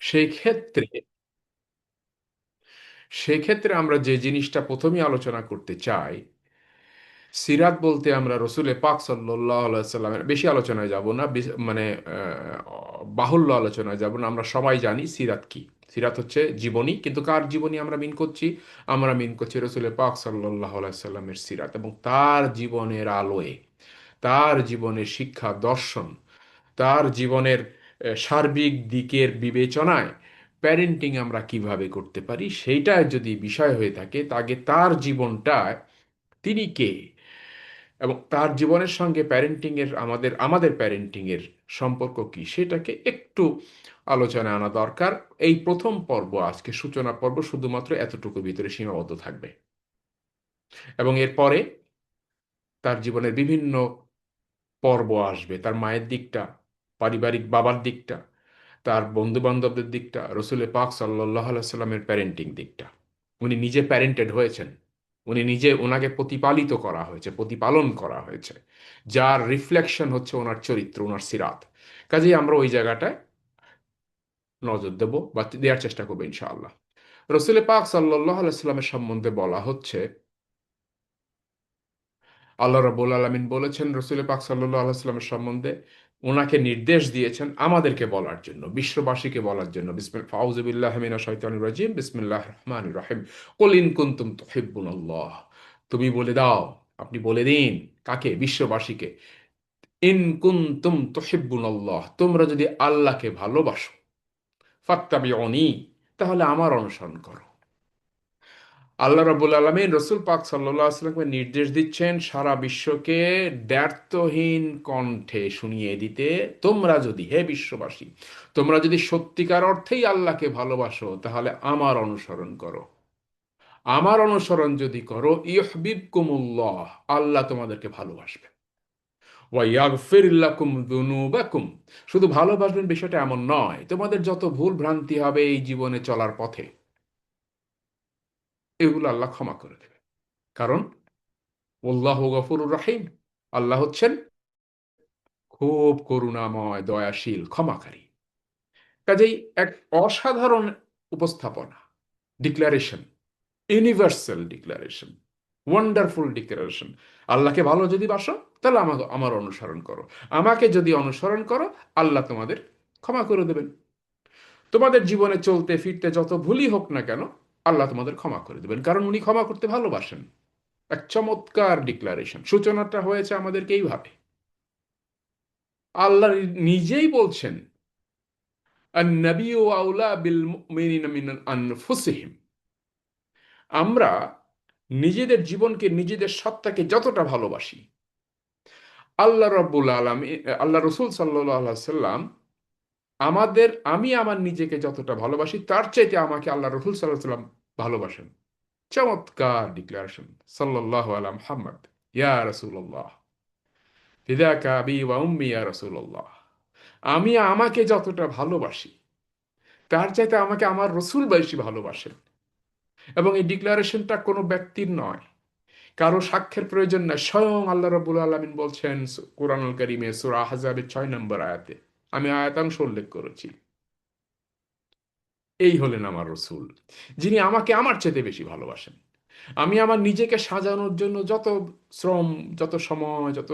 সেই ক্ষেত্রে সেক্ষেত্রে আমরা যে জিনিসটা প্রথমেই আলোচনা করতে চাই, সিরাত বলতে আমরা রসুলে পাক সাল্লাল্লাহু আলাইহি সাল্লামের বেশি আলোচনায় যাব না, মানে বাহুল্য আলোচনায় যাব না। আমরা সবাই জানি সিরাত কি। সিরাত হচ্ছে জীবনী, কিন্তু কার জীবনী আমরা মিন করছি? আমরা মিন করছি রসুলে পাক সাল্লাল্লাহু আলাইহি সাল্লামের সিরাত, এবং তার জীবনের আলোয়, তার জীবনের শিক্ষা দর্শন, তার জীবনের সার্বিক দিকের বিবেচনায় প্যারেন্টিং আমরা কিভাবে করতে পারি সেইটা যদি বিষয় হয়ে থাকে, তাকে তার জীবনটায় তিনি কে এবং তার জীবনের সঙ্গে প্যারেন্টিং এর আমাদের আমাদের প্যারেন্টিং এর সম্পর্ক কি সেটাকে একটু আলোচনায় আনা দরকার। এই প্রথম পর্ব, আজকে সূচনা পর্ব, শুধুমাত্র এতটুকু ভিতরে সীমাবদ্ধ থাকবে, এবং এরপরে তার জীবনের বিভিন্ন পর্ব আসবে। তার মায়ের দিকটা, পারিবারিক বাবার দিকটা, তার বন্ধু বান্ধবদের দিকটা, রসুলের পাক সাল্লাহ সাল্লামের প্যারেন্টিং দিকটা। উনি নিজে প্যারেন্টেড হয়েছেন, উনি নিজে, ওনাকে প্রতিপালিত করা হয়েছে, প্রতিপালন করা হয়েছে, যার রিফ্লেকশন হচ্ছে ওনার চরিত্র, ওনার সিরাত। কাজেই আমরা ওই জায়গাটায় নজর দেব বা দেওয়ার চেষ্টা করবো ইনশাআল্লাহ। রসুল পাক সাল্লাহ সাল্লামের সম্বন্ধে বলা হচ্ছে, আল্লাহ রাব্বুল আলামিন বলেছেন রসুল পাক সাল্লাল্লাহু আলাইহি ওয়াসাল্লামের সম্বন্ধে, ওনাকে নির্দেশ দিয়েছেন আমাদেরকে বলার জন্য, বিশ্ববাসীকে বলার জন্য, বিসমিল্লাহ আউযু বিল্লাহি মিনাশ শাইতানির রাজিম, বিসমিল্লাহির রহমানির রহিম, কুল ইন কুনতুম তুহিব্বুনাল্লাহ। তুমি বলে দাও, আপনি বলে দিন, কাকে? বিশ্ববাসীকে। ইন কুনতুম তুহিব্বুনাল্লাহ, তোমরা যদি আল্লাহকে ভালোবাসো, ফাত্তাবিউনি, তাহলে আমার অনুসরণ করো। আল্লাহ রাব্বুল আলামিন রসুল পাক সাল্লাল্লাহু আলাইহি ওয়াসাল্লামকে নির্দেশ দিচ্ছেন সারা বিশ্বকে দ্ব্যর্থহীন কণ্ঠে শুনিয়ে দিতে, তোমরা যদি, হে বিশ্ববাসী, তোমরা যদি সত্যিকার অর্থেই আল্লাহকে ভালোবাসো, তাহলে আমার অনুসরণ করো। আমার অনুসরণ যদি করো, ইউহিব্বুকুমুল্লাহ, আল্লাহ তোমাদেরকে ভালোবাসবে। ওয়া ইয়াগফির লাকুম যুনুবাকুম, শুধু ভালোবাসবেন বিষয়টা এমন নয়, তোমাদের যত ভুল ভ্রান্তি হবে এই জীবনে চলার পথে, এগুলো আল্লাহ ক্ষমা করে দেবে। কারণ আল্লাহু গফুরুর রাহিম, আল্লাহ হচ্ছেন খুব করুণাময়, দয়াশীল, ক্ষমাকারী। কাজেই এক অসাধারণ উপস্থাপনা, declaration, universal declaration, wonderful declaration. আল্লাহকে ভালো যদি বাসো, তাহলে আমাকে, আমার অনুসরণ করো। আমাকে যদি অনুসরণ করো, আল্লাহ তোমাদের ক্ষমা করে দেবেন। তোমাদের জীবনে চলতে ফিরতে যত ভুলই হোক না কেন, আল্লাহ তোমাদের ক্ষমা করে দেবেন, কারণ উনি ক্ষমা করতে ভালোবাসেন। এক চমৎকার ডিক্লারেশন। সূচনাটা হয়েছে আমাদেরকে এইভাবে। আল্লাহ নিজেই বলছেন, আন-নাবিয়্যু আওলা বিল মুমিনিনা মিন আনফুসিহিম, আমরা নিজেদের জীবনকে, নিজেদের সত্তাকে যতটা ভালোবাসি, আল্লাহ রাব্বুল আলামিন, আল্লাহ রসুল সাল্লাল্লাহু আলাইহি সাল্লাম আমাদের, আমি আমার নিজেকে যতটা ভালোবাসি, তার চাইতে আমাকে আল্লাহ রসুল সাল্লাল্লাহু আলাইহি সাল্লাম ভালোবাসেন। চমৎকার ডিক্লারেশন। সাল্লাল্লাহু আলা মুহাম্মদ, ইয়া রাসূলুল্লাহ, ফিদাকা আবি ওয়া উম্মি ইয়া রাসূলুল্লাহ। আমি আমাকে যতটা ভালোবাসি, তার চাইতে আমাকে আমার রসুল বেশি ভালোবাসেন। এবং এই ডিক্লারেশনটা কোনো ব্যক্তির নয়, কারো সাক্ষ্যের প্রয়োজন নাই। স্বয়ং আল্লাহ রাব্বুল আলামিন বলছেন কুরআনুল কারীমে সূরা আহজাবের 6 নম্বর আয়াতে, আমি আয়াতাংশ উল্লেখ করেছি, এই হলেন আমার রসুল, যিনি আমাকে আমার চাইতে বেশি ভালোবাসেন। আমি আমার নিজেকে সাজানোর জন্য যত শ্রম, যত সময়, যত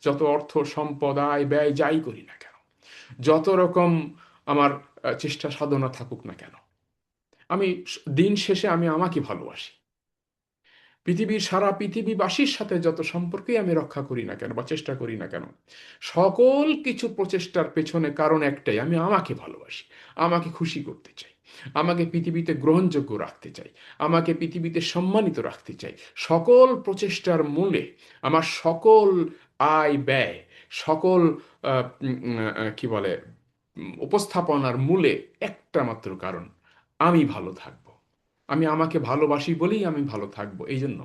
যত অর্থ সম্পদ, আয় ব্যয় যাই করি না কেন, যত রকম আমার চেষ্টা সাধনা থাকুক না কেন, আমি দিন শেষে আমি আমাকে ভালোবাসি। পৃথিবীর, সারা পৃথিবীবাসীর সাথে যত সম্পর্কই আমি রক্ষা করি না কেন বা চেষ্টা করি না কেন, সকল কিছু প্রচেষ্টার পেছনে কারণ একটাই, আমি আমাকে ভালোবাসি, আমাকে খুশি করতে চাই, আমাকে পৃথিবীতে গ্রহণযোগ্য রাখতে চাই, আমাকে পৃথিবীতে সম্মানিত রাখতে চাই। সকল প্রচেষ্টার মূলে, আমার সকল আয় ব্যয়, সকল কি বলে, উপস্থাপনার মূলে একটা মাত্র কারণ, আমি ভালো থাকব। আমি আমাকে ভালোবাসি বলেই আমি ভালো থাকবো, এই জন্য।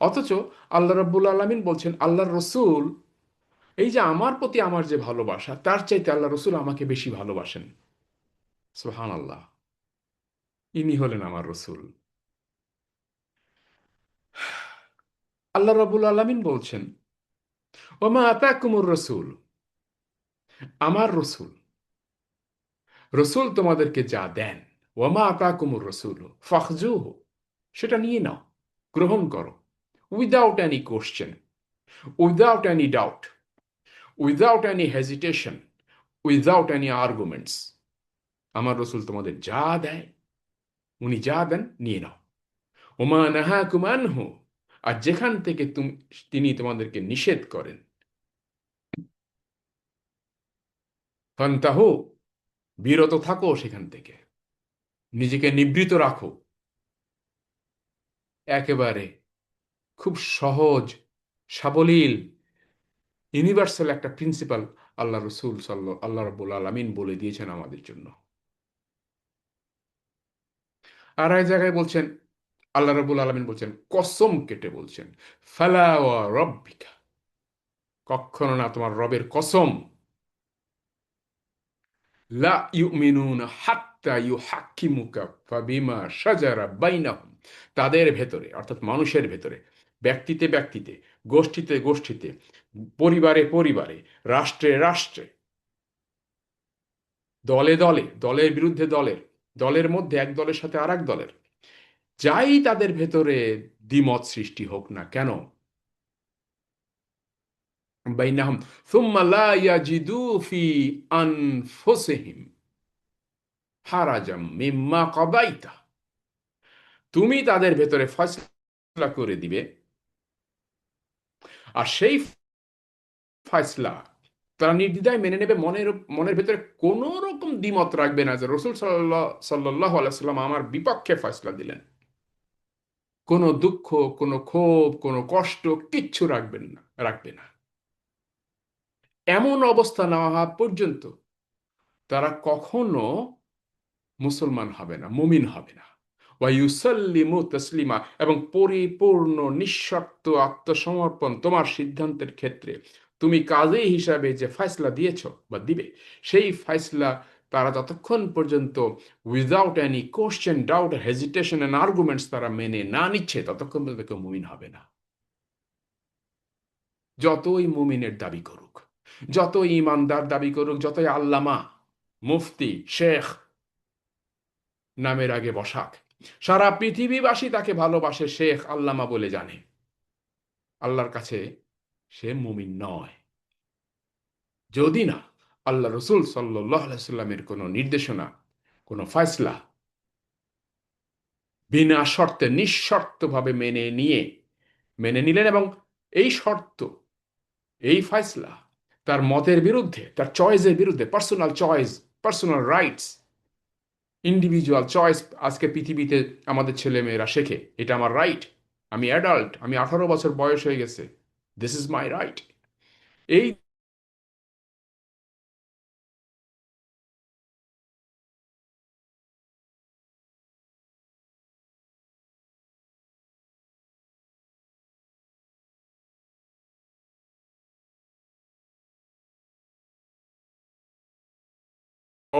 অথচ আল্লাহ রাব্বুল আলামিন বলছেন, আল্লাহর রসুল, এই যে আমার প্রতি আমার যে ভালোবাসা, তার চাইতে আল্লাহ রসুল আমাকে বেশি ভালোবাসেন। সুবহান আল্লাহ, ইনি হলেন আমার রসুল। আল্লাহ রাব্বুল আলামিন বলছেন, ওমা আতাকুমুর রসুল, আমার রসুল রসুল তোমাদেরকে যা দেন, ওয়ামা আতাকুমুর রসুল ফাখজুহু, সেটা নিয়ে নাও, গ্রহণ করো, without any question, without any doubt, without any hesitation, without any arguments. আমার রসুল তোমাদের যা দেয়, উনি যা দেন নিয়ে নাও। ওমা নাহাকুম আনহু, আর যেখান থেকে তিনি তোমাদেরকে নিষেধ করেন, ফান্তাহু, বিরত থাকো সেখান থেকে, নিজেকে নিবৃত রাখো। একেবারে খুব সহজ, সাবলীল, ইউনিভার্সাল একটা প্রিন্সিপাল আল্লাহ রসুল আল্লাহ রাব্বুল আলামিন বলে দিয়েছেন আমাদের জন্য। আর এক জায়গায় বলছেন, আল্লাহ রাব্বুল আলামিন বলছেন, কসম কেটে বলছেন, ফালা ওয়া রব্বিকা, কখনো না, তোমার রবের কসম, লা ইউমিনুনা হাত্তা ইউহাক্কিমুকা ফাবিমা শাজারা বাইনাহুম, তাদের ভেতরে, অর্থাৎ মানুষের ভেতরে, ব্যক্তিতে ব্যক্তিতে, গোষ্ঠীতে গোষ্ঠীতে, পরিবারে পরিবারে, রাষ্ট্রে রাষ্ট্রে, দলে দলে, দলের বিরুদ্ধে দলের, দলের মধ্যে এক দলের সাথে আর এক দলের, যাই তাদের ভেতরে দ্বিমত সৃষ্টি হোক না কেন, বাইনাহুম সুম্মা লা ইয়াজিদু ফি আনফুসিহিম হারাজাম মিম্মা কাদাইতা, তুমি তাদের ভেতরে ফয়সলা করে দিবে, আর সেই ফয়সলা তারা নির্দ্বিধায় মেনে নেবে, মনের মনের ভেতরে কোনো রকম দ্বিমত রাখবে না যে রসুল সাল্লাল্লাহু আলাইহি সাল্লাম আমার বিপক্ষে ফয়সলা দিলেন। কোনো দুঃখ, কোনো ক্ষোভ, কোনো কষ্ট কিচ্ছু রাখবে না। এমন অবস্থা না হওয়া পর্যন্ত তারা কখনো মুসলমান হবে না, মুমিন হবে না। ওয়াইউসাল্লিমু তাসলিমা, এবং পরিপূর্ণ নিঃশর্ত আত্মসমর্পণ তোমার সিদ্ধান্তের ক্ষেত্রে, তুমি কাজী হিসাবে যে ফয়সলা দিয়েছ বা দিবে, সেই ফয়সলা তারা যতক্ষণ পর্যন্ত without any question, doubt, hesitation and arguments তারা মেনে না নিচ্ছে, ততক্ষণ পর্যন্ত কেউ মুমিন হবে না। যতই মুমিনের দাবি করুক, যতই ইমানদার দাবি করুক, যতই আল্লামা, মুফতি, শেখ নামের আগে বসাক, সারা পৃথিবীবাসী তাকে ভালোবাসে, শেখ আল্লামা বলে জানে, আল্লাহর কাছে সে মুমিন নয়। যদি না আল্লাহ রসুল সাল্লাহ সাল্লামের কোনো নির্দেশনা, কোনো ফয়সলা বিনা শর্তে নিঃশর্তভাবে মেনে নিলেন, এবং এই শর্ত, এই ফয়সলা তার মতের বিরুদ্ধে, তার চয়েসের বিরুদ্ধে, personal choice, personal rights, individual choice, আজকে পৃথিবীতে আমাদের ছেলেমেয়েরা শেখে, এটা আমার রাইট, আমি অ্যাডাল্ট, আমি 18 বছর বয়স হয়ে গেছে, দিস ইজ মাই রাইট। এই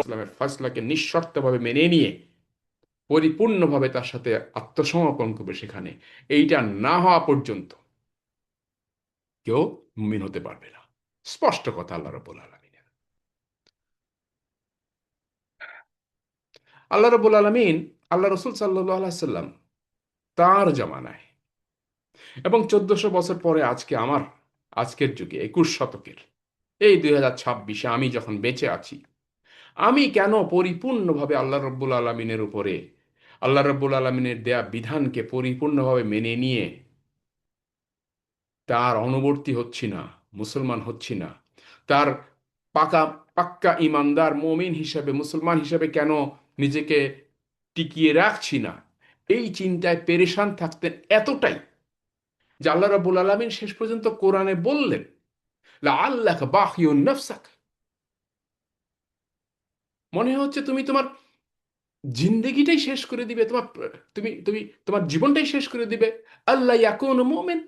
ইসলামের ফয়সলাকে নিঃশর্তভাবে মেনে নিয়ে পরিপূর্ণভাবে তার সাথে আত্মসমর্পণ করবে, সেখানে এইটা না হওয়া পর্যন্ত কেউ মুমিন হতে পারবে না। স্পষ্ট কথা আল্লাহ রাব্বুল আলামিনের। আল্লাহ রাব্বুল আলামিন, আল্লাহ রসুল সাল্লাল্লাহু আলাইহি সাল্লাম তার জামানায়, এবং 1400 বছর পরে আজকে, আজকের যুগে 21 শতকের এই 2026-এ আমি যখন বেঁচে আছি, আমি কেন পরিপূর্ণভাবে আল্লাহ রব্বুল আলমিনের উপরে, আল্লাহ রব্বুল আলমিনের দেয়া বিধানকে পরিপূর্ণভাবে মেনে নিয়ে তার অনুবর্তী হচ্ছি না, মুসলমান হচ্ছি না, তার পাকা পাক্কা ইমানদার মুমিন হিসাবে, মুসলমান হিসাবে কেন নিজেকে টিকিয়ে রাখছি না, এই চিন্তায় পেরেশান থাকতেন এতটাই যে আল্লাহ রাব্বুল আলামিন শেষ পর্যন্ত কোরআনে বললেন, লাআল্লাকা বাখিউন নাফসাক, মনে হচ্ছে তুমি তোমার জিন্দেগিটাই শেষ করে দিবে, তুমি তুমি তোমার জীবনটাই শেষ করে দিবে, আল্লাহ ইয়াকুনু মুমিন,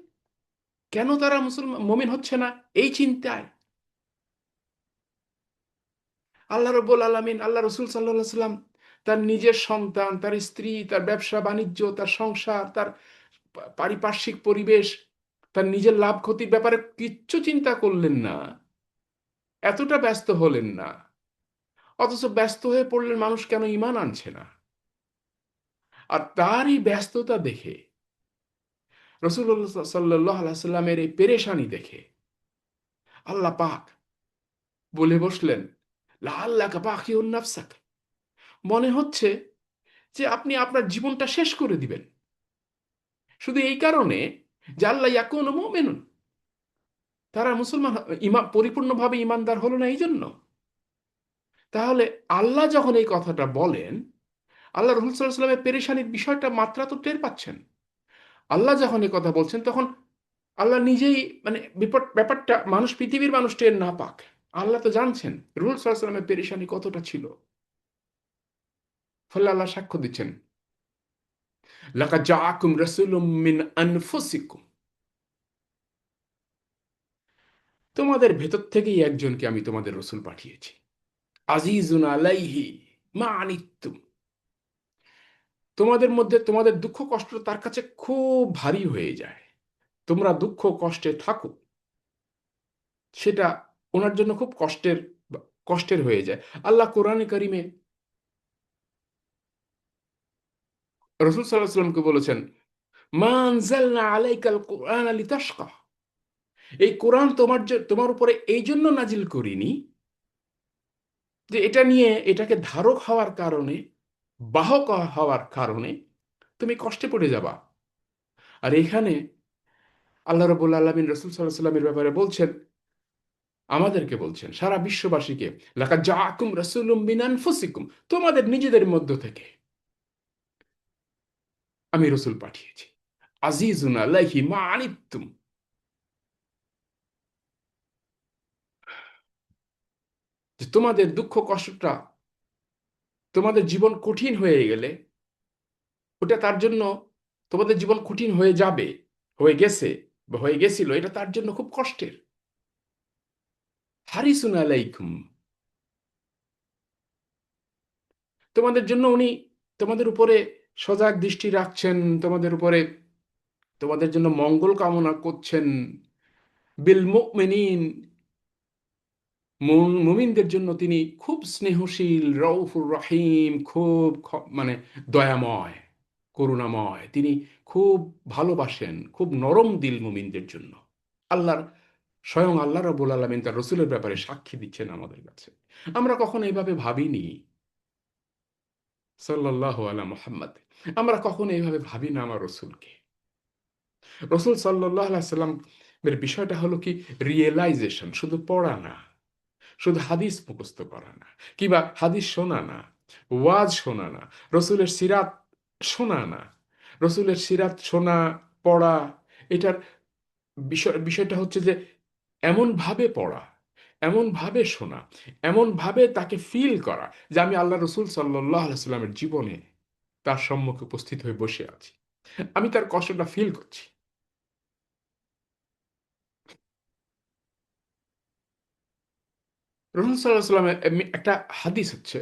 কেন তারা মুসলমান মুমিন হচ্ছে না, এই চিন্তায় আল্লাহ রাব্বুল আলামিন, আল্লাহ রাসূল সাল্লাল্লাহু আলাইহি সাল্লাম তার নিজের সন্তান, তার স্ত্রী, তার ব্যবসা বাণিজ্য, তার সংসার, তার পারিপার্শ্বিক পরিবেশ, তার নিজের লাভ ক্ষতির ব্যাপারে কিচ্ছু চিন্তা করলেন না, এতটা ব্যস্ত হলেন না। অথচ ব্যস্ত হয়ে পড়লেন, মানুষ কেন ঈমান আনছে না? আর তারই ব্যস্ততা দেখে, রাসূলুল্লাহ সাল্লাল্লাহু আলাইহি সাল্লামের এই পেরেশানি দেখে আল্লাহ পাক বলে বসলেন, লাআল্লাকা বাখিউন নাফসাক, মনে হচ্ছে যে আপনি আপনার জীবনটা শেষ করে দিবেন শুধু এই কারণে যে আল্লাহ ইয়াকুনু মুমিনুন, তারা মুসলমান পরিপূর্ণভাবে ইমানদার হলো না এই জন্য। তাহলে আল্লাহ যখন এই কথাটা বলেন, আল্লাহ রাসূল সাল্লাল্লাহু আলাইহি সাল্লামের পেরেশানির বিষয়টা মাত্রা তো টের পাচ্ছেন। আল্লাহ যখন এই কথা বলছেন, তখন আল্লাহ নিজেই, মানে ব্যাপারটা মানুষ, পৃথিবীর মানুষ টের না পাক, আল্লাহ তো জানছেন রাসূল সাল্লাল্লাহু আলাইহি সাল্লামের পেরেশানি কতটা ছিল। ফলে আল্লাহ সাক্ষ্য দিচ্ছেন, লাকাদ জাআকুম রাসূলুম মিন আনফুসিকুম, তোমাদের ভেতর থেকেই একজনকে আমি তোমাদের রসূল পাঠিয়েছি। আজিজুন আলাইহি মা আনিতুম, তোমাদের মধ্যে তোমাদের দুঃখ কষ্ট তার কাছে খুব ভারী হয়ে যায়, তোমরা দুঃখ কষ্টে থাকো, সেটা ওনার জন্য খুব কষ্টের হয়ে যায়। আল্লাহ কোরআনে কারিমে রসুল সাল্লাহ সাল্লামকে বলেছেন, মা আনজালনা আলাইকাল কোরআন লিতাশকা, এই কোরআন তোমার উপরে এই জন্য নাজিল করিনি যে এটা নিয়ে, এটাকে ধারক হওয়ার কারণে, বাহক হওয়ার কারণে তুমি কষ্টে পড়ে যাবা। আর এখানে আল্লাহ রাব্বুল আলামিন রাসূল সাল্লাল্লাহু আলাইহি সাল্লামের ব্যাপারে বলছেন, আমাদেরকে বলছেন, সারা বিশ্ববাসীকে, লাকাদ জাআকুম রাসূলুম মিন আনফুসিকুম, তোমাদের নিজেদের মধ্য থেকে আমি রসূল পাঠিয়েছি। আজিজুন আলাইহি মা আনিতুম, যে তোমাদের দুঃখ কষ্টটা, তোমাদের জীবন কঠিন হয়ে গেলে, ওটা তার জন্য, তোমাদের জীবন কঠিন হয়ে যাবে, হয়ে গেছে বা হয়ে গেছিল, এটা তার জন্য খুব কষ্টের। হারিসুন আলাইকুম, তোমাদের জন্য উনি তোমাদের উপরে সজাগ দৃষ্টি রাখছেন, তোমাদের উপরে, তোমাদের জন্য মঙ্গল কামনা করছেন। বিল মুমিনিন, মুমিনদের জন্য তিনি খুব স্নেহশীল, রউফুর রহিম, খুব মানে দয়াময়, করুণাময়, তিনি খুব ভালোবাসেন, খুব নরম দিল মুমিনদের জন্য। আল্লাহর, স্বয়ং আল্লাহ রাব্বুল আলামিন তার রসুলের ব্যাপারে সাক্ষী দিচ্ছেন আমাদের কাছে। আমরা কখনো এইভাবে ভাবিনি, সাল্লাল্লাহু আলা মুহাম্মদ, আমরা কখনো এইভাবে ভাবি না আমার রসুলকে। রসুল সাল্লাল্লাহু আলাইহি সাল্লামের বিষয়টা হলো কি, রিয়েলাইজেশন, শুধু পড়া না, শুধু হাদিস মুখস্থ করা না, কিংবা হাদিস শোনা না, ওয়াজ শোনা না, রসুলের সিরাত শোনা না, রসুলের সিরাত শোনা, পড়া, এটার বিষয়টা হচ্ছে যে এমন ভাবে পড়া, এমন ভাবে শোনা, এমন ভাবে তাকে ফিল করা যে আমি আল্লাহ রসুল সাল্লাহ সাল্লামের জীবনে তার সম্মুখে উপস্থিত হয়ে বসে আছি, আমি তার কষ্টটা ফিল করছি। রসুল সাল্লাহ সাল্লামের একটা হাদিস হচ্ছে,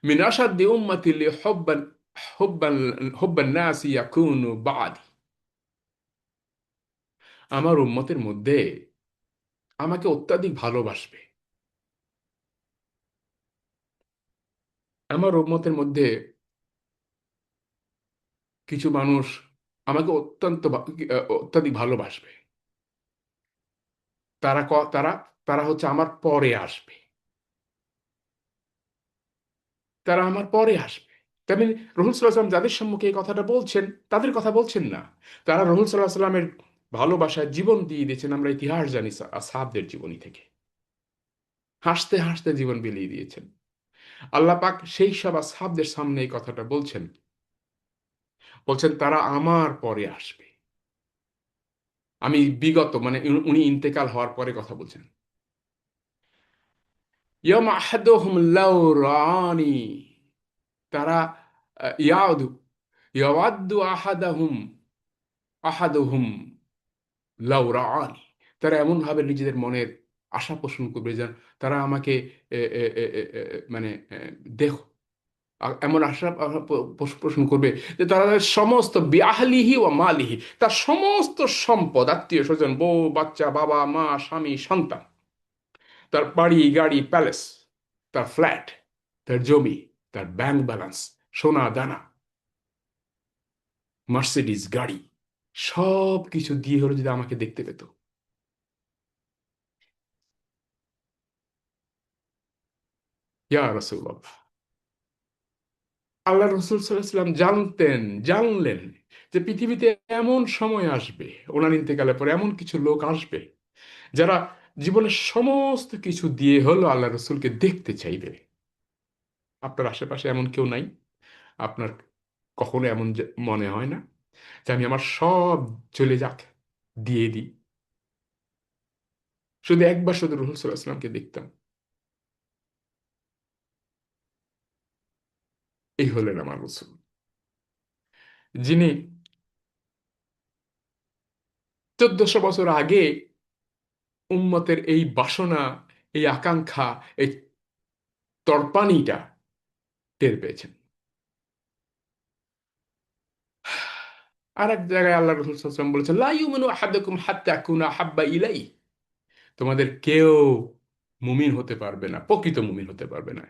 মিন আসাদ্দি উম্মতি লি হুব্বান হুব্বান হুব্বান নাসি ইয়াকুনু বাদি, আমার উম্মতের মধ্যে আমাকে অত্যাধিক ভালোবাসবে, আমার উম্মতের মধ্যে কিছু মানুষ আমাকে অত্যাধিক ভালোবাসবে, তারা তারা তারা হচ্ছে আমার পরে আসবে, তারা আমার পরে আসবে। তেমনি রসুল সাল্লাহ সাল্লাম যাদের সম্মুখে এই কথাটা বলছেন, তাদের কথা বলছেন না, তারা রসুল সাল্লাহ সাল্লামের ভালোবাসায় জীবন দিয়ে দিয়েছেন। আমরা ইতিহাস জানি সাহাবদের জীবনী থেকে, হাসতে হাসতে জীবন বিলিয়ে দিয়েছেন। আল্লাহ পাক সেই সব আসহাবদের সামনে এই কথাটা বলছেন, বলছেন তারা আমার পরে আসবে। আমি বিগত, মানে উনি ইন্তেকাল হওয়ার পরে কথা বলছেন। ইয়াম আহাদুহুম লাউ রানি, তারা ইয়াদু ইয়াওয়াদ্দু আহাদুহুম লাউ রাআনি, তারা এমন ভাবে নিজেদের মনের আশা পোষণ করবে যেন তারা আমাকে এ, এ, এ, এ, এ, মানে দেখো, এমন আশা পোষণ করবে যে তারা তাদের সমস্ত বিআহলিহি ও মালিহি, তার সমস্ত সম্পদ, আত্মীয় স্বজন, বউ বাচ্চা, বাবা মা স্বামী সন্তান, তার বাড়ি গাড়ি প্যালেস, তার ফ্ল্যাট, তার জমি, তার ব্যাংক ব্যালেন্স, সোনা দানা, মার্সিডিজ গাড়ি, সব কিছু দিয়ে হলো যদি আমাকে দেখতে পেত। ইয়া রাসূলুল্লাহ, আল্লাহ রসুল সাল্লাম জানতেন, জানলেন যে পৃথিবীতে এমন সময় আসবে, ওনার ইন্তেকালের পরে এমন কিছু লোক আসবে যারা জীবনের সমস্ত কিছু দিয়ে হলো আল্লাহ রসুলকে দেখতে চাইবে। আপনার আশেপাশে এমন কেউ নাই? আপনার কখনো এমন মনে হয় না যে আমি আমার সব চলে যাক, দিয়ে দিই, শুধু একবার শুধু রসুল সাল্লাহ সাল্লামকে দেখতাম? এই হলেন আমার রসুল, যিনি 1400 বছর আগে উম্মতের এই বাসনা, এই আকাঙ্ক্ষা, এই তড়পানিটা টের পেয়েছেন। আর এক জায়গায় আল্লাহ রসুল সাল্লাল্লাহু আলাইহি ওয়াসাল্লাম বলেছেন, লা ইউমিনু আহাদুকুম হাত্তা আকুনা হাব্বা ইলাই, তোমাদের কেউ মুমিন হতে পারবে না, প্রকৃত মুমিন হতে পারবে না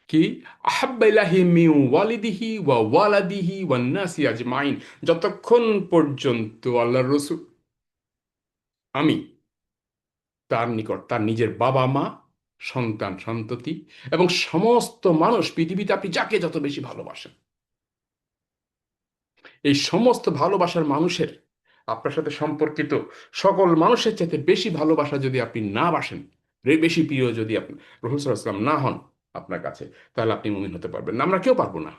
কি, আহাব্বা ইলাহি মিন ওয়ালিদিহি ওয়া ওয়ালাদিহি ওয়ান নাসি আজমাইন, যতক্ষণ পর্যন্ত আল্লাহর রসুল, আমি তার নিকট তার নিজের বাবা মা, সন্তান সন্ততি এবং সমস্ত মানুষ পৃথিবীতে আপনি যাকে যত বেশি ভালোবাসেন, এই সমস্ত ভালোবাসার মানুষের, আপনার সাথে সম্পর্কিত সকল মানুষের চাইতে বেশি ভালোবাসা যদি আপনি না বাসেন, বেশি প্রিয় যদি আপনি রাসূল সাল্লাল্লাহু আলাইহি ওয়াসাল্লাম না হন আপনার কাছে, তাহলে আপনি মুমিন হতে পারবেন না। আমরা কেউ পারবো না।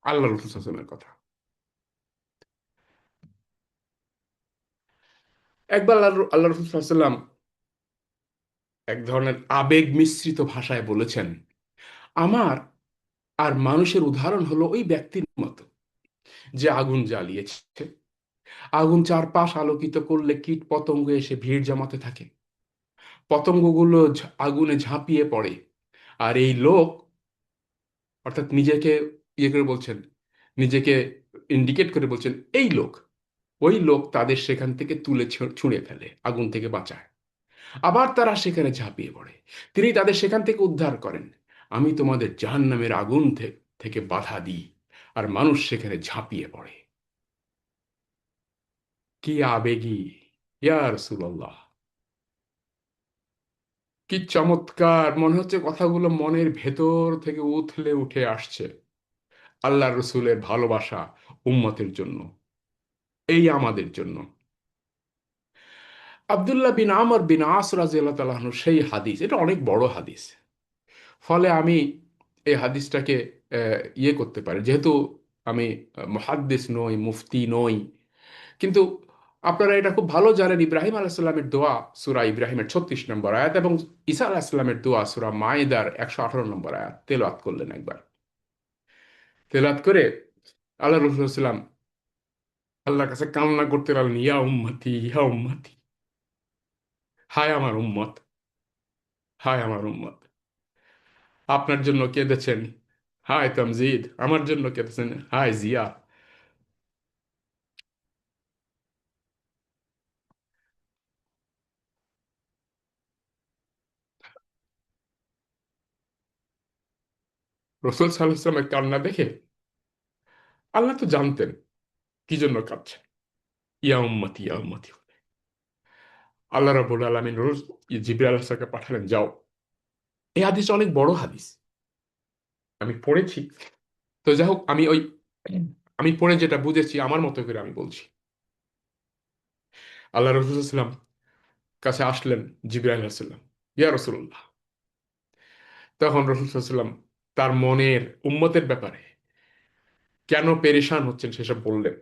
আল্লাহ রাসূল সাল্লাল্লাহু আলাইহি ওয়াসাল্লামের কথা। একবার আল্লাহ রাসূল সাল্লাল্লাহু আলাইহি ওয়াসাল্লাম এক ধরনের আবেগ মিশ্রিত ভাষায় বলেছেন, আমার আর মানুষের উদাহরণ হলো ওই ব্যক্তির মতো যে আগুন জ্বালিয়েছে, আগুন চারপাশ আলোকিত করলে কীট পতঙ্গ এসে ভিড় জমাতে থাকে, পতঙ্গগুলো আগুনে ঝাঁপিয়ে পড়ে, আর এই লোক, অর্থাৎ নিজেকে ইয়ে করে বলছেন, নিজেকে ইন্ডিকেট করে বলছেন এই লোক, ওই লোক তাদের সেখান থেকে তুলে ছুঁড়ে ফেলে, আগুন থেকে বাঁচায়, আবার তারা সেখানে ঝাঁপিয়ে পড়ে, তিনি তাদের সেখান থেকে উদ্ধার করেন। আমি তোমাদের জাহান্নামের আগুন থেকে বাধা দিই, আর মানুষ সেখানে ঝাঁপিয়ে পড়ে। কি আবেগী! ইয়া রাসূলুল্লাহ, কি চমৎকার! মনে হচ্ছে কথাগুলো মনের ভেতর থেকে উথলে উঠে আসছে। আল্লাহ রসুলের ভালোবাসা উম্মতের জন্য, এই আমাদের জন্য। আব্দুল্লাহ বিন আমর বিন আস রাদিয়াল্লাহু তাআলা আনহু সেই হাদিস, এটা অনেক বড় হাদিস, ফলে আমি এই হাদিসটাকে ইয়ে করতে পারি, যেহেতু আমি মুহাদ্দিস নই, মুফতি নই, কিন্তু আপনারা এটা খুব ভালো জানেন, ইব্রাহিম আলাইহিসসালামের দোয়া সূরা ইব্রাহিমের 36 নম্বর আয়াত এবং ঈসা আলাইহিসসালামের দোয়া সূরা মাইদার 118 নম্বর আয়াত তেলাওয়াত করলেন একবার। তেলাওয়াত করে আল্লাহ রাসূল সাল্লাল্লাহু আলাইহি ওয়াসাল্লাম আল্লাহর কাছে কান্না করতে লাগলেন, ইয়া উম্মতি, ইয়া উম্মতি, হায় আমার উম্মত, হায় আমার উম্মত। আপনার জন্য কেঁদেছেন, হায় তামজিদ, আমার জন্য কেঁদেছেন, হায় জিয়া। রসুল সাল্লাল্লাহু আলাইহি ওয়াসাল্লামের কান্না দেখে আল্লাহ তো জানতেন কি জন্য কাঁদছেন, ইয়া উম্মতি, ইয়া উম্মতি। আল্লাহ রাব্বুল আলামিন রোজ জিবরাইল আলাইহিস সালামকে পাঠালেন, যাও। এই হাদিসটা অনেক বড় হাদিস, আমি পড়েছি। তো যাই হোক, আমি পড়ে যেটা বুঝেছি আমার মতো করে আমি বলছি। আল্লাহ রসুল সাল্লাল্লাহু আলাইহি ওয়াসাল্লাম কাছে আসলেন জিবরাইল আলাইহিস সালাম, ইয়া রাসূলুল্লাহ। তখন রসুল সাল্লাল্লাহু আলাইহি ওয়াসাল্লাম তার মনের উম্মতের ব্যাপারে কেন পেরেশান হচ্ছেন সেসব বললেন,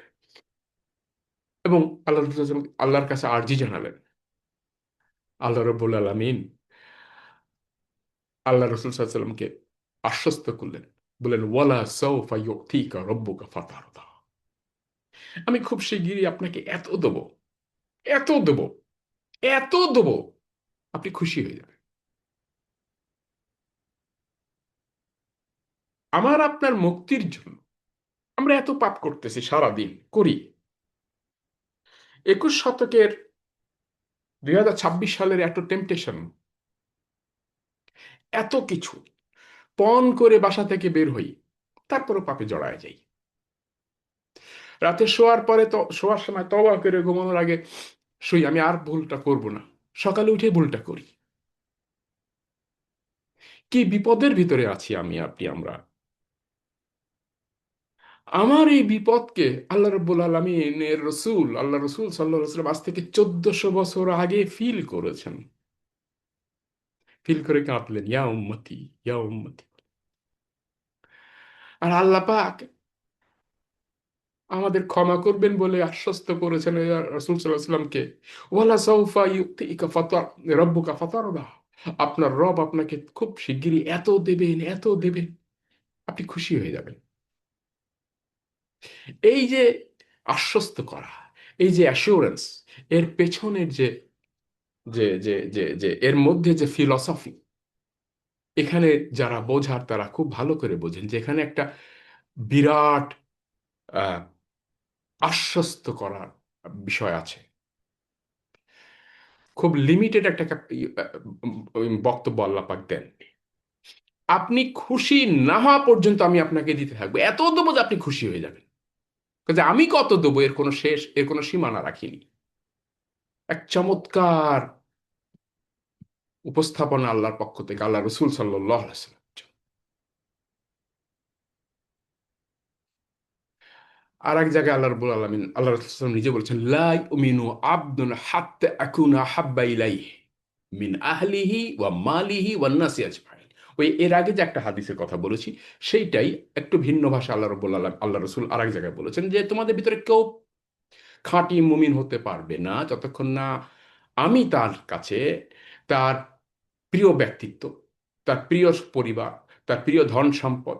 এবং আল্লাহ রাসূল সাল্লাল্লাহু আলাইহি ওয়াসাল্লাম আল্লাহর কাছে আরজি জানালেন। আল্লাহ রাব্বুল আলামিন আল্লাহ রসুল সাল্লাল্লাহু আলাইহি ওয়াসাল্লামকে আশ্বস্ত করলেন, বললেন, ওয়ালা সাউফা ইউতিকা রাব্বুকা ফাতারদা, আমি খুব শিগগিরই আপনাকে এত দেব, এত দেব, এত দেব, আপনি খুশি হয়ে যাবেন। আমার আপনার মুক্তির জন্য আমরা এত পাপ করতেছি, সারাদিন করি। 21 শতকের 2026 সালের এত টেম্পটেশন, এত কিছু, পণ করে বাসা থেকে বের হই, তারপরও পাপে জড়ায় যাই। রাতে শোয়ার পরে তো শোয়ার সময় তওবা করে ঘুমানোর আগে শুই, আমি আর ভুলটা করব না, সকালে উঠে ভুলটা করি। কি বিপদের ভিতরে আছি আমি, আপনি, আমরা। আমার এই বিপদকে আল্লাহ রাব্বুল আলামিনের রসুল, আল্লাহ রসুল সাল্লাল্লাহু আলাইহি ওয়াসাল্লাম আজ থেকে 1400 বছর আগে ফিল করেছেন। ফিল করে কাঁদলেন, ইয়া উম্মতি, ইয়া উম্মতি। আর আল্লাহ পাক আমাদের ক্ষমা করবেন বলে আশ্বস্ত করেছেন রাসূল সাল্লাল্লাহু আলাইহি ওয়াসাল্লামকে, ওয়ালা সাউফা ইউতিকা রাব্বুকা ফাতারদা। আপনার রব আপনাকে খুব শিগগিরই এত দেবেন, এত দেবেন, আপনি খুশি হয়ে যাবেন। এই যে আশ্বস্ত করা, এই যে অ্যাসুরেন্স, এর পেছনের যে যে যে যে যে এর মধ্যে যে ফিলসফি, এখানে যারা বোঝার তারা খুব ভালো করে বোঝেন যে এখানে একটা বিরাট আহ, আশ্বস্ত করার বিষয় আছে। খুব লিমিটেড একটা বক্তব্য আল্লাহ পাক দেন। আপনি খুশি না হওয়া পর্যন্ত আমি আপনাকে দিতে থাকবো, এত দেবো যে আপনি খুশি হয়ে যাবেন। কাজে আমি কত দেবো এর কোনো শেষ, এর কোনো সীমানা রাখিনি। এক চমৎকার উপস্থাপনা আল্লাহর পক্ষ থেকে, আল্লাহ রসুল সাল্লাহ। আর এক জায়গায় আল্লাহ রাব্বুল আলামিন, আল্লাহ রাসূল সাল্লাল্লাহু আলাইহি ওয়াসাল্লাম নিজে বলেছেন, লা ইউমিনু আবদুন হাত্তা আকুনা হাব্বা ইলাইহি মিন আহলিহি ওয়া মালিহি ওয়ান নাসি আজমাইন। ওই এর আগে যে একটা হাদিসের কথা বলেছি, সেইটাই একটু ভিন্ন ভাষা আল্লাহ রাব্বুল আলামিন, আল্লাহ রাসূল আরেক জায়গায় বলেছেন যে তোমাদের ভিতরে কেউ খাঁটি মুমিন হতে পারবে না যতক্ষণ না আমি তার কাছে তার প্রিয় ব্যক্তিত্ব, তার প্রিয় পরিবার, তার প্রিয় ধন সম্পদ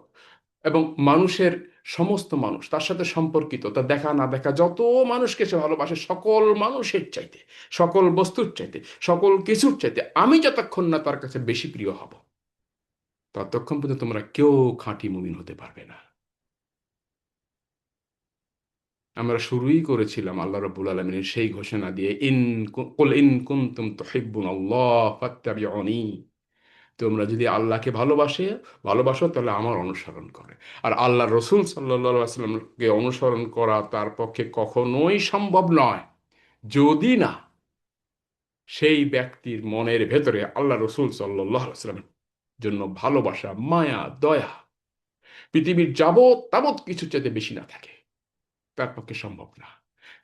এবং মানুষের সমস্ত মানুষ তার সাথে সম্পর্কিত, তার দেখা না দেখা যত মানুষকে সে ভালোবাসে, সকল মানুষের চাইতে, সকল বস্তুর চাইতে, সকল কিছুর চাইতে আমি যতক্ষণ না তার কাছে বেশি প্রিয় হব, ততক্ষণ পর্যন্ত তোমরা কেউ খাঁটি মুমিন হতে পারবে না। আমরা শুরুই করেছিলাম আল্লাহ রাব্বুল আলামিনের সেই ঘোষণা দিয়ে, কুল ইন কুনতুম তুহিব্বুনাল্লাহ ফাত্তাবিউনি। তোমরা যদি আল্লাহকে ভালোবাসো তাহলে আমার অনুসরণ করে। আর আল্লাহ রসুল সাল্লাল্লাহু আলাইহি ওয়াসাল্লামকে অনুসরণ করা তার পক্ষে কখনোই সম্ভব নয় যদি না সেই ব্যক্তির মনের ভেতরে আল্লাহ রসুল সাল্লাল্লাহু আলাইহি ওয়াসাল্লামের জন্য ভালোবাসা, মায়া, দয়া, পৃথিবীর যাবৎ তাবৎ কিছু চাইতে বেশি না থাকে, তার পক্ষে সম্ভব না।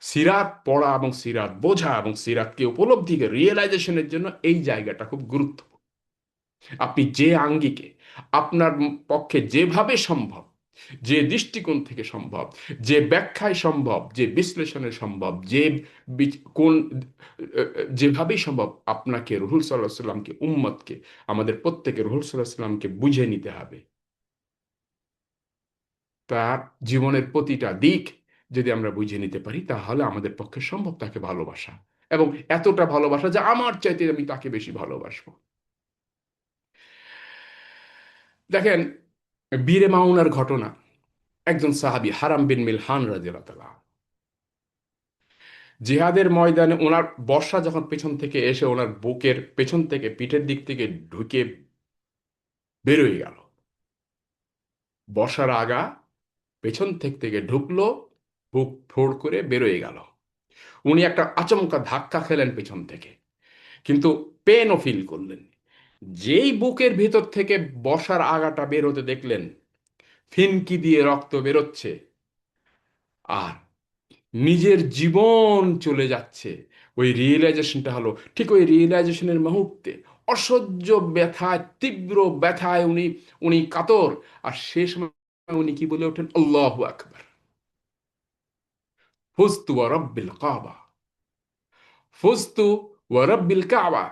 সিরাত পড়া এবং সিরাত বোঝা এবং সিরাতকে উপলব্ধি, রিয়েলাইজেশনের জন্য এই জায়গাটা খুব গুরুত্বপূর্ণ। আপনি যে আঙ্গিকে, আপনার পক্ষে যেভাবে সম্ভব, যে দৃষ্টিকোণ থেকে সম্ভব, যে ব্যাখ্যায় সম্ভব, যে বিশ্লেষণে সম্ভব, যে কোন যেভাবেই সম্ভব, আপনাকে রসূল সাল্লাল্লাহু আলাইহি সাল্লামকে, উম্মতকে, আমাদের প্রত্যেকের রসূল সাল্লাল্লাহু আলাইহি সাল্লামকে বুঝে নিতে হবে। তার জীবনের প্রতিটা দিক যদি আমরা বুঝে নিতে পারি তাহলে আমাদের পক্ষে সম্ভব তাকে ভালোবাসা, এবং এতটা ভালোবাসা যে আমার চাইতে আমি তাকে বেশি ভালোবাসবো। দেখেন, বীরে মাউনার ঘটনা, একজন সাহাবী হারাম বিন মিলহান রাদিয়াল্লাহু তাআলা জিহাদের ময়দানে ওনার বর্ষা যখন পেছন থেকে এসে ওনার বুকের পেছন থেকে, পিঠের দিক থেকে ঢুকে বেরোয় গেল, বর্ষার আগা পেছন থেকে ঢুকলো, বুক ফোড় করে বেরোয় গেল। উনি একটা আচমকা ধাক্কা খেলেন পেছন থেকে, কিন্তু পেনও ফিল করলেন। যেই বুকের ভেতর থেকে বর্ষার আগাটা বেরোতে দেখলেন, ফিনকি দিয়ে রক্ত বেরোচ্ছে আর নিজের জীবন চলে যাচ্ছে, ওই রিয়েলাইজেশনটা হলো, ঠিক ওই রিয়েলাইজেশনের মুহূর্তে অসহ্য ব্যথায়, তীব্র ব্যথায় উনি উনি কাতর। আর সে সময় উনি কি বলে ওঠেন, আল্লাহু আকবার, ফুজতু ওয়া রাব্বিল কাবা, ফুজতু ওয়া রাব্বিল কাবা,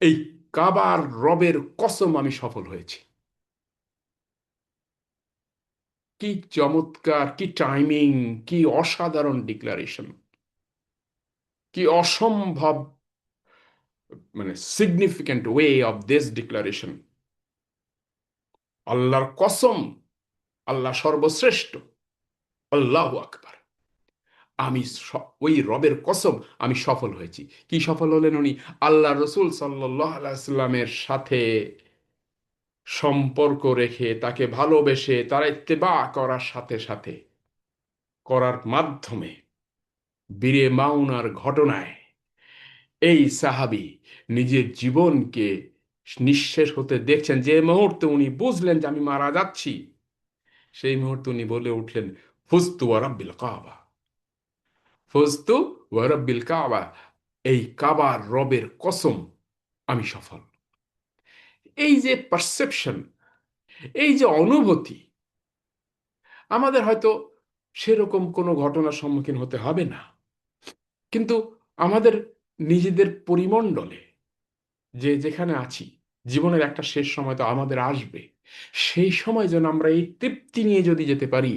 এই কাবার রবের কসম আমি সফল হয়েছি। কি চমৎকার, কি টাইমিং, কি অসাধারণ ডিক্লারেশন, কি অসম্ভব, মানে significant way of this declaration. আল্লাহর কসম, আল্লাহ সর্বশ্রেষ্ঠ, আল্লাহু আকবার। আমি ওই রবের কসম আমি সফল হয়েছি। কি সফল হলেন উনি? আল্লাহ রসুল সাল্লাল্লাহু আলাইহি সাল্লামের সাথে সম্পর্ক রেখে, তাকে ভালোবেসে, তার ইত্তেবা করার সাথে সাথে করার মাধ্যমে বীরে মাউনার ঘটনায় এই সাহাবী নিজের জীবনকে নিঃশেষ হতে দেখছেন। যে মুহূর্তে উনি বুঝলেন যে আমি মারা যাচ্ছি, সেই মুহূর্তে উনি বলে উঠলেন, ফুজতু ওয়া রাব্বিল কাবা, ফুজতু ওয়া রাব্বিল কাবা, এই কাবার রবের কসম আমি সফল। এই যে পারসেপশন, এই যে অনুভূতি, আমাদের হয়তো সেরকম কোনো ঘটনার সম্মুখীন হতে হবে না, কিন্তু আমাদের নিজেদের পরিমণ্ডলে যে যেখানে আছি, জীবনের একটা শেষ সময় তো আমাদের আসবে, সেই সময় যেন আমরা এই তৃপ্তি নিয়ে যদি যেতে পারি,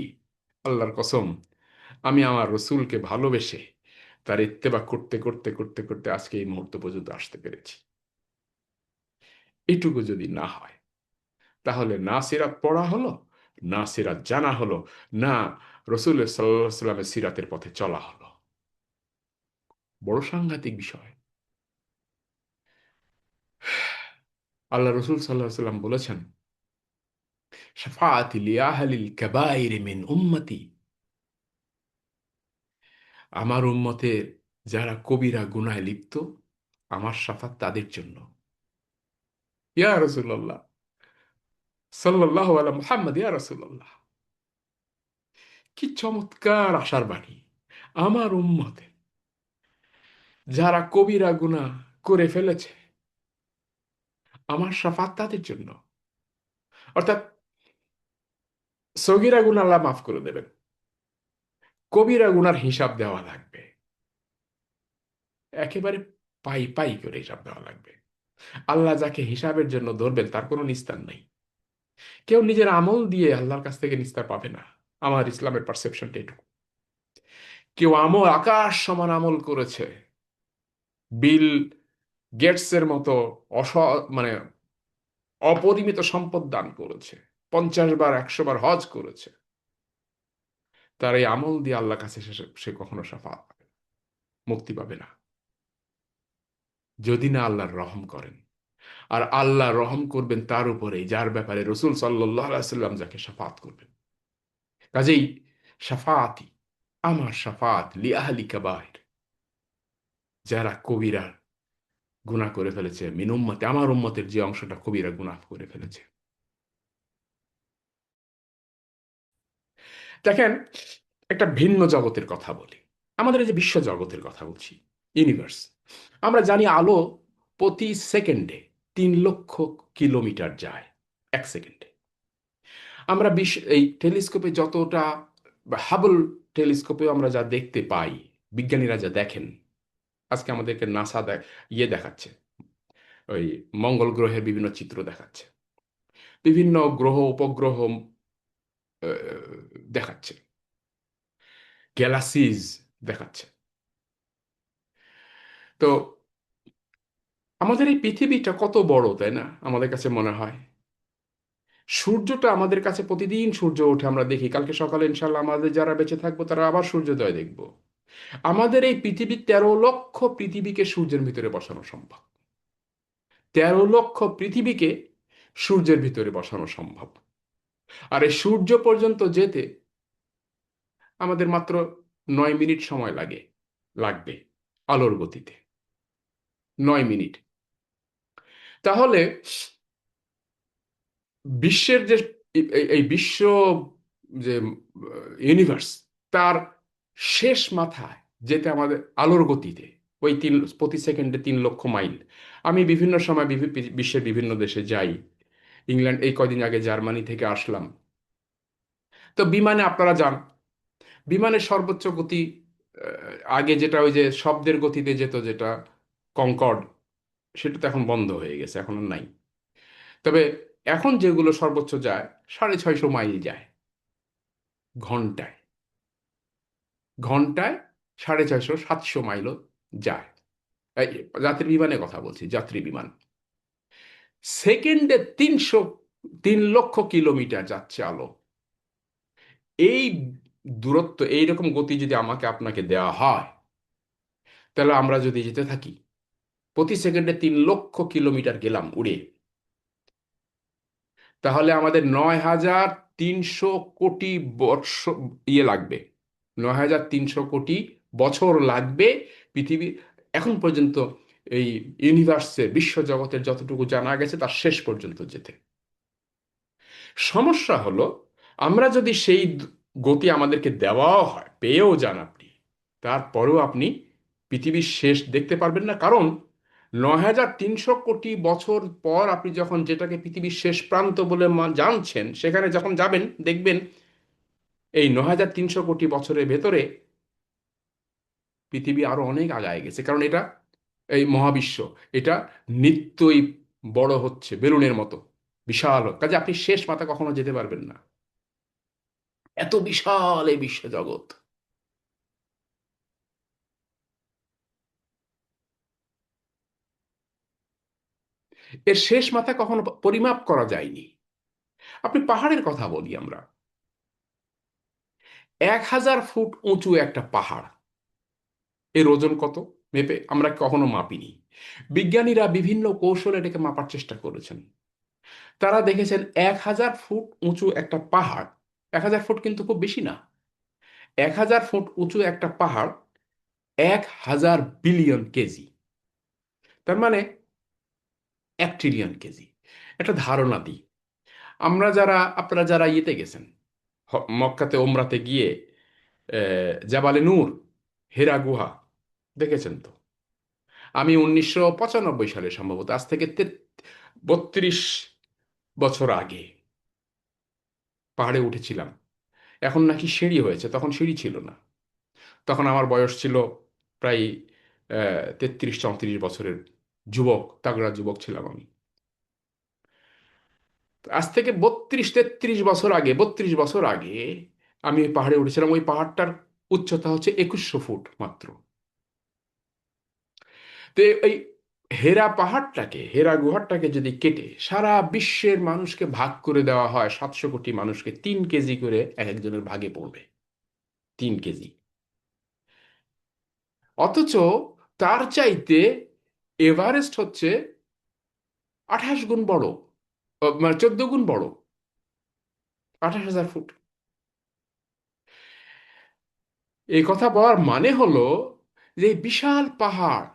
আল্লাহর কসম আমি আমার রসুলকে ভালোবেসে তার ইত্তেবা করতে করতে করতে করতে আজকে এই মুহূর্ত পর্যন্ত আসতে পেরেছি। এটুকু যদি না হয়, তাহলে না সিরাত পড়া হলো, না সিরাত জানা হলো, না রসুল সাল্লাহ সাল্লামের সিরাতের পথে চলা হলো। বড় সাংঘাতিক বিষয়। আল্লাহ রসুল সাল্লাহ সাল্লাম বলেছেন, শাফাআতি লিআহলিল কাবাইর মিন উম্মতি, আমার উম্মতের যারা কবিরা গুনায় লিপ্ত, আমার শাফাত তাদের জন্য। ইয়া রাসূলুল্লাহ সাল্লাল্লাহু আলা মুহাম্মদ, ইয়া রাসূলুল্লাহ, কি চমৎকার আশার বাণী! আমার উম্মতে যারা কবিরা গুনাহ করে ফেলেছে, আমার শাফাত তাদের জন্য। অর্থাৎ সগীরা গুনাহ আল্লাহ মাফ করে দেবেন, কবিরা গুনার হিসাব দেওয়া লাগবে, একেবারে পাই পাই করে হিসাব দেওয়া লাগবে। আল্লাহ যাকে হিসাবের জন্য ধরবেন তার কোনো নিস্তার নাই। কেউ নিজের আমল দিয়ে আল্লাহর কাছ থেকে নিস্তার পাবে না। আমার ইসলামের পারসেপশনটা এটুকু। কেউ আমল আকাশ সমান আমল করেছে, বিল গেটসের মতো অস মানে অপরিমিত সম্পদ দান করেছে, 50 বার 100 বার হজ করেছে, তার এই আমল দিয়ে আল্লাহর কাছে সে কখনো শাফাত পাবে না, মুক্তি পাবে না, যদি না আল্লাহর রহম করেন। আর আল্লাহ রহম করবেন তার উপরেই যার ব্যাপারে রসুল সাল্লাল্লাহু আলাইহি সাল্লাম যাকে শাফাত করবেন। কাজেই শাফাআতি, আমার শাফাত লি আহলি কাবায়ের, যারা কবিরা গুনাহ করে ফেলেছে, মিন উম্মতে, আমার উম্মতের যে অংশটা কবিরা গুনাহ করে ফেলেছে। দেখেন, একটা ভিন্ন জগতের কথা বলি। আমাদের এই যে বিশ্ব জগতের কথা বলছি, ইউনিভার্স, আমরা জানি আলো প্রতি সেকেন্ডে 3 লক্ষ কিলোমিটার যায়, 1 সেকেন্ডে। আমরা এই টেলিস্কোপে যতটা, হাবল টেলিস্কোপে আমরা যা দেখতে পাই, বিজ্ঞানীরা যা দেখেন, আজকে আমাদেরকে নাসা দেখাচ্ছে, ওই মঙ্গল গ্রহের বিভিন্ন চিত্র দেখাচ্ছে, বিভিন্ন গ্রহ উপগ্রহ দেখাচ্ছে, গ্যালাক্সিজ দেখাচ্ছে। তো আমাদের এই পৃথিবীটা কত বড়, তাই না? আমাদের কাছে মনে হয় সূর্যটা আমাদের কাছে প্রতিদিন সূর্য ওঠে, আমরা দেখি। কালকে সকালে ইনশাল্লাহ আমাদের যারা বেঁচে থাকবো তারা আবার সূর্যোদয় দেখব। আমাদের এই পৃথিবীর 13 লক্ষ পৃথিবীকে সূর্যের ভিতরে বসানো সম্ভব। 13 লক্ষ পৃথিবীকে সূর্যের ভিতরে বসানো সম্ভব। আর এই সূর্য পর্যন্ত যেতে আমাদের মাত্র 9 মিনিট সময় লাগবে আলোর গতিতে। 9 মিনিট। তাহলে বিশ্বের যে এই বিশ্ব যে ইউনিভার্স, তার শেষ মাথায় যেতে আমাদের আলোর গতিতে ওই প্রতি সেকেন্ডে 3 লক্ষ মাইল। আমি বিভিন্ন সময় বিশ্বের বিভিন্ন দেশে যাই। ইংল্যান্ড, এই কয়দিন আগে জার্মানি থেকে আসলাম। তো বিমানে আপনারা যান, বিমানের সর্বোচ্চ গতি, আগে যেটা ওই যে শব্দের গতিতে যেত, যেটা কনকর্ড, সেটা তো এখন বন্ধ হয়ে গেছে, এখন আর নাই। তবে এখন যেগুলো সর্বোচ্চ যায় 650 মাইল যায় ঘন্টায়। ঘন্টায় 650 700 মাইলও যায়। এই যাত্রী বিমানের কথা বলছি, যাত্রী বিমান। সেকেন্ডে 300, 3 লক্ষ কিলোমিটার যাচ্ছে আলো। এই দূরত্ব, এইরকম গতি যদি আমাকে আপনাকে দেওয়া হয়, তাহলে আমরা যদি যেতে থাকি, প্রতি সেকেন্ডে 3 লক্ষ কিলোমিটার গেলাম উড়ে, তাহলে আমাদের 9,300 কোটি বর্ষ লাগবে, 9,300 কোটি বছর লাগবে পৃথিবী এখন পর্যন্ত, এই ইউনিভার্সের বিশ্বজগতের যতটুকু জানা গেছে তার শেষ পর্যন্ত যেতে। সমস্যা হলো, আমরা যদি সেই গতি আমাদেরকে দেওয়াও হয়, পেয়েও যান আপনি, তারপরেও আপনি পৃথিবীর শেষ দেখতে পারবেন না। কারণ 9,300 কোটি বছর পর আপনি যখন যেটাকে পৃথিবীর শেষ প্রান্ত বলে জানছেন, সেখানে যখন যাবেন দেখবেন এই 9,300 কোটি বছরের ভেতরে পৃথিবী আরো অনেক আগায় গেছে। কারণ এটা, এই মহাবিশ্ব, এটা নিত্যই বড় হচ্ছে বেলুনের মতো, বিশাল। কাজে আপনি শেষ মাথা কখনো যেতে পারবেন না, এত বিশাল এই বিশ্বজগৎ। এর শেষ মাথা কখনো পরিমাপ করা যায়নি। আপনি পাহাড়ের কথা বলি আমরা, 1,000 ফুট উঁচু একটা পাহাড়, এর ওজন কত মেপে আমরা কখনো মাপিনি। বিজ্ঞানীরা বিভিন্ন কৌশলে এটাকে মাপার চেষ্টা করেছেন। তারা দেখেছেন 1,000 ফুট উঁচু একটা পাহাড়, 1,000 ফুট কিন্তু খুব বেশি না, 1,000 ফুট উঁচু একটা পাহাড় 1,000 বিলিয়ন কেজি, তার মানে 1 ট্রিলিয়ন কেজি। একটা ধারণা দিই, আপনারা যারা ইয়েতে গেছেন, মক্কাতে ওমরাতে গিয়ে জাবালে নূর, হেরা গুহা দেখেছেন তো? আমি 1995 সালে, সম্ভবত আজ থেকে 32 বছর আগে পাহাড়ে উঠেছিলাম। এখন নাকি সিঁড়ি হয়েছে, তখন সিঁড়ি ছিল না। তখন আমার বয়স ছিল প্রায় 33-34 বছরের যুবক, তাগড়া যুবক ছিলাম আমি। আজ থেকে 32-33 বছর আগে, 32 বছর আগে আমি ওই পাহাড়ে উঠেছিলাম। ওই পাহাড়টার উচ্চতা হচ্ছে 2,100 ফুট মাত্র। তো এই হেরা পাহাড়টাকে, হেরা গুহাটাকে যদি কেটে সারা বিশ্বের মানুষকে ভাগ করে দেওয়া হয়, 700 কোটি মানুষকে 3 কেজি করে এক একজনের ভাগে পড়বে, 3 কেজি। অথচ তার চাইতে এভারেস্ট হচ্ছে 28 গুণ বড়, মানে 14 গুণ বড়, 28,000 ফুট। এই কথা বলার মানে হলো যে এই বিশাল পাহাড়,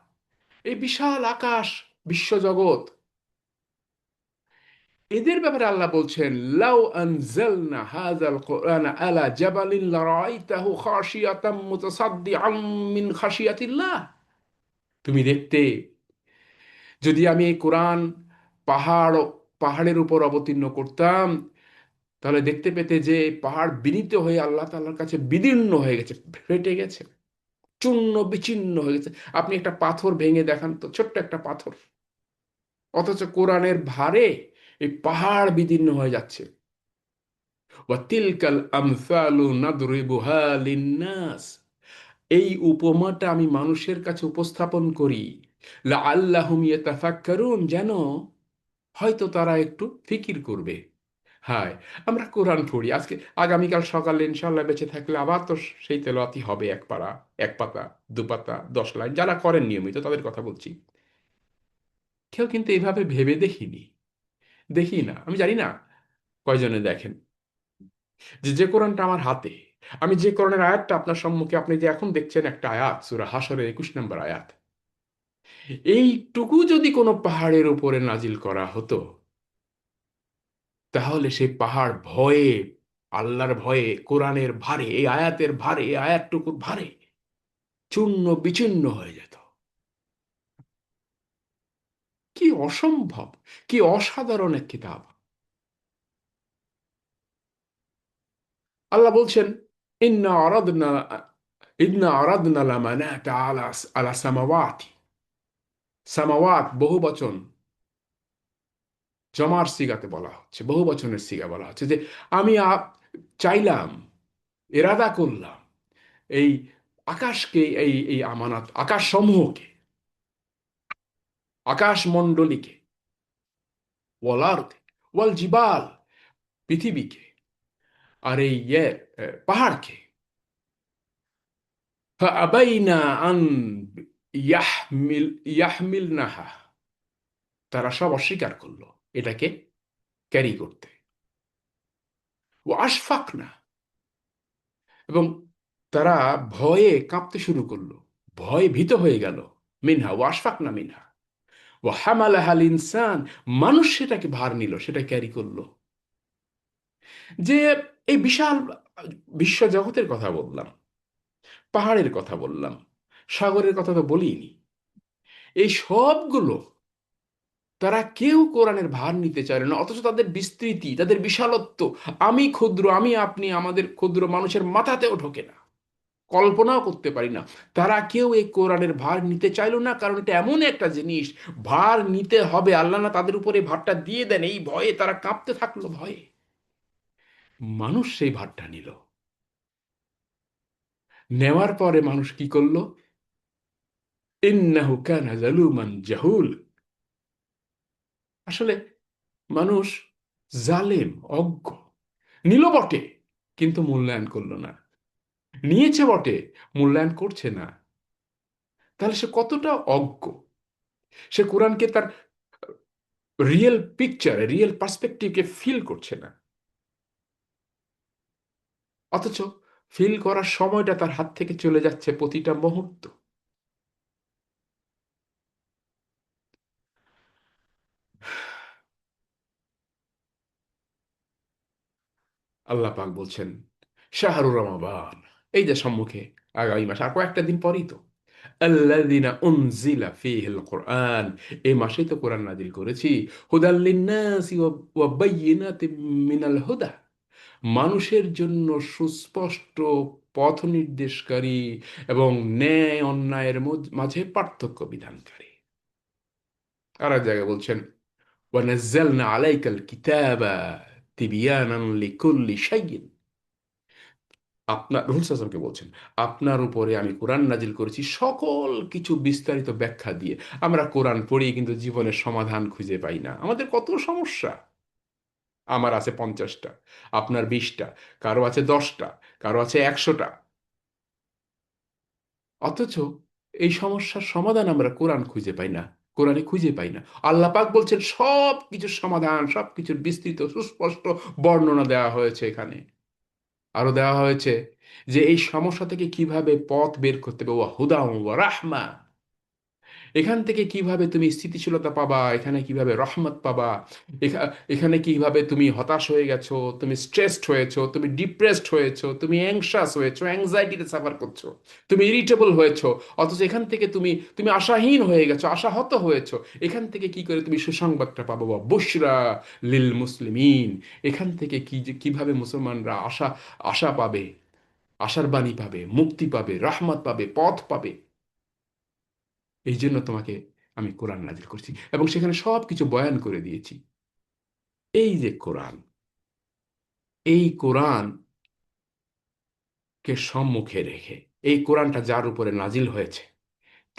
এই বিশাল আকাশ, বিশ্বজগৎ, এদের ব্যাপারে আল্লাহ বলছেন, লাউ আনজালনা হাযাল কুরআন আলা জাবালিন লারাআইতাহু খাশিয়াতাম মুতাসাদ্দিআম মিন খাশিয়াতিল্লাহ। তুমি দেখতে, যদি আমি এই কোরআন পাহাড়ের উপর অবতীর্ণ করতাম, তাহলে দেখতে পেতে যে পাহাড় বিনীত হয়ে আল্লাহ তাআলার কাছে বিদীর্ণ হয়ে গেছে, ফেটে গেছে, চূর্ণ বিচ্ছিন্ন হয়ে গেছে। আপনি একটা পাথর ভেঙে দেখান তো, ছোট্ট একটা পাথর, অথচ কোরআনের ভারে এই পাহাড় বিদীর্ণ হয়ে যাচ্ছে। ওয়াতিলকাল আমসালু নাদরিবুহা লিন্নাস, এই উপমাটা আমি মানুষের কাছে উপস্থাপন করি, লাআল্লাহুম ইয়াতাফাক্কারুন, যেন হয়তো তারা একটু ফিকির করবে। হায়, আমরা কোরআন পড়ি, আজকে আগামীকাল সকালে ইনশাল্লাহ বেঁচে থাকলে আবার তো সেই তেলাওয়াতি হবে, এক পারা, এক পাতা, 2 পাতা, 10 লাইন, যারা করেন নিয়মিত তাদের কথা বলছি। কেউ কিন্তু এইভাবে ভেবে দেখিনি, দেখি না, আমি জানি না কয়জনে দেখেন যে যে কোরআনটা আমার হাতে, আমি যে কোরআনের আয়াতটা আপনার সম্মুখে, আপনি যে এখন দেখছেন একটা আয়াত, সূরা হাশরের 21 নম্বর আয়াত, এইটুকু যদি কোনো পাহাড়ের উপরে নাজিল করা হতো, তাহলে সেই পাহাড় ভয়ে, আল্লাহর ভয়ে, কোরআনের ভারে, এই আয়াতের ভারে, এই আয়াতটুকুর ভারে চূর্ণ বিচূর্ণ হয়ে যেত। কি অসম্ভব, কি অসাধারণ এক কিতাব! আল্লাহ বলছেন, ইন্না আরাদনা ইন্না আরাদনা লামানাতা আলা আলা সামাওয়াতি, সামাওয়াত বহু বচন, জমার সিগাতে বলা হচ্ছে, বহু বচনের সিগা বলা হচ্ছে, যে আমি চাইলাম, এরাদা করলাম, এই আকাশকে, এই এই আমানত আকাশ সমূহকে, আকাশ মণ্ডলীকে, ওয়াল আরদ, ওয়াল জিবাল, পৃথিবীকে, আর এই পাহাড়কে, ফাআবাইনা আন ইয়াহমিলনাহা, তারা সব অস্বীকার করলো এটাকে ক্যারি করতে। ও আশফাকনা, এবং তারা ভয়ে কাঁপতে শুরু করলো, ভয়ে ভীত হয়ে গেল। মিনহা ও আশফাকনা মিনহা ও হামালাহাল ইনসান, মানুষ সেটাকে ভার নিল, সেটা ক্যারি করলো। যে এই বিশাল বিশ্ব জগতের কথা বললাম, পাহাড়ের কথা বললাম, সাগরের কথা তো বলিনি, এই সবগুলো তারা কেউ কোরআনের ভার নিতে চায় না, অথচ তাদের বিস্তৃতি, তাদের বিশালত্ব, আমি ক্ষুদ্র, আমি আপনি, আমাদের ক্ষুদ্র মানুষের মাথাতেও ঢোকে না, কল্পনাও করতে পারি না। তারা কেউ এই কোরআনের ভার নিতে চাইলো না, কারণ এটা এমন একটা জিনিস, ভার নিতে হবে, আল্লাহ না তাদের উপরে ভারটা দিয়ে দেন, এই ভয়ে তারা কাঁপতে থাকলো ভয়ে। মানুষ সেই ভারটা নিল, নেওয়ার পরে মানুষ কি করলো? ইন্নাহু কানা জালুমান জাহুল, আসলে মানুষ জালেম, অজ্ঞ। নিল বটে, কিন্তু মূল্যায়ন করলো না। নিয়েছে বটে, মূল্যায়ন করছে না। তাহলে সে কতটা অজ্ঞ! সে কোরআনকে তার রিয়েল পিকচার, রিয়েল পার্সপেক্টিভকে ফিল করছে না। অথচ ফিল করার সময়টা তার হাত থেকে চলে যাচ্ছে প্রতিটা মুহূর্ত। আল্লাহ পাক বলছেন শাহরুর রমাদান, এই যে সম্মুখে আগামী মাস, আর কয়েকটা দিন পরেই তো, আল্লাযিনা উনজিলা ফীহিল কুরআন, এই মাসেই তো কোরআন নাজিল করেছি, হুদাল লিন্নাসি ওয়া বায়্যিনাতিম মিনাল হুদা, মানুষের জন্য সুস্পষ্ট পথ নির্দেশকারী এবং ন্যায় অন্যায়ের মাঝে পার্থক্য বিধানকারী। আর এক জায়গায় বলছেন ওয়া নাজ্জালনা আলাইকাল কিতাবা তিবিয়ানান লিকুল্লি শাইইন, আপনার রসূল সাল্লাল্লাহু আলাইহি ওয়াসাল্লামকে বলছেন, আপনার উপরে আমি কোরআন নাজিল করেছি সকল কিছু বিস্তারিত ব্যাখ্যা দিয়ে। আমরা কোরআন পড়ি কিন্তু জীবনের সমাধান খুঁজে পাই না, আমাদের কত সমস্যা। আমার আছে 50টা, আপনার 20টা, কারো আছে 10টা, কারো আছে 100টা। অথচ এই সমস্যার সমাধান আমরা কোরআন খুঁজে পাই না, কোরআনে খুঁজে পাই না। আল্লাহ পাক বলছেন সব কিছুর সমাধান, সব কিছুর বিস্তৃত সুস্পষ্ট বর্ণনা দেওয়া হয়েছে এখানে। আরো দেওয়া হয়েছে যে এই সমস্যা থেকে কিভাবে পথ বের করতে হবে, ওয়া হুদা ওয়া রাহমা, এখান থেকে কিভাবে তুমি স্থিতিশীলতা পাবা, এখানে কিভাবে রহমত পাবা, এখানে কিভাবে তুমি হতাশ হয়ে গেছো, তুমি স্ট্রেসড হয়েছো, তুমি ডিপ্রেসড হয়েছো, তুমি অ্যাংশাস হয়েছো, অ্যাংজাইটিতে সাফার করছো, তুমি ইরিটেবল হয়েছো, অথচ এখান থেকে তুমি তুমি আশাহীন হয়ে গেছো, আশাহত হয়েছো, এখান থেকে কি করে তুমি সুসংবাদটা পাবো, বা বুশরা লিল মুসলিমিন, এখান থেকে কিভাবে মুসলমানরা আশা আশা পাবে, আশার বাণী পাবে, মুক্তি পাবে, রাহমত পাবে, পথ পাবে। এই জন্য তোমাকে আমি কোরআন নাজিল করছি, এবং সেখানে সব কিছু বয়ান করে দিয়েছি। এই যে কোরআন, এই কোরআনকে সম্মুখে রেখে, এই কোরআনটা যার উপরে নাজিল হয়েছে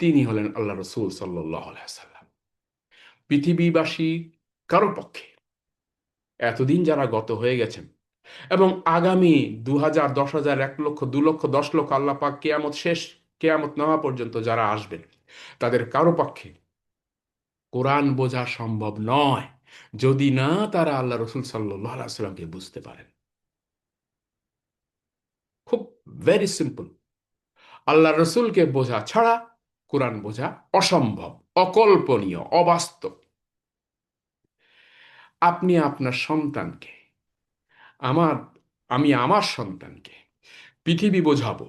তিনি হলেন আল্লাহ রসুল সাল্লাল্লাহু আলাইহি সাল্লাম। পৃথিবীবাসী কারো পক্ষে এতদিন যারা গত হয়ে গেছেন এবং আগামী 2000, 10,000, 1 লক্ষ, 2 লক্ষ, 10 লক্ষ, আল্লাহ পাক কেয়ামত শেষ, কেয়ামত নেওয়া পর্যন্ত যারা আসবেন, তাদের কারো পক্ষে কোরআন বোঝা সম্ভব নয় যদি না তারা আল্লাহ রসুল সাল্লাল্লাহু আলাইহি সাল্লামকে বুঝতে পারেন। খুব ভেরি সিম্পল, আল্লাহ রসুলকে বোঝা ছাড়া কোরআন বোঝা অসম্ভব, অকল্পনীয়, অবাস্তব। আপনি আপনার সন্তানকে, আমার আমি আমার সন্তানকে পৃথিবী বোঝাবো,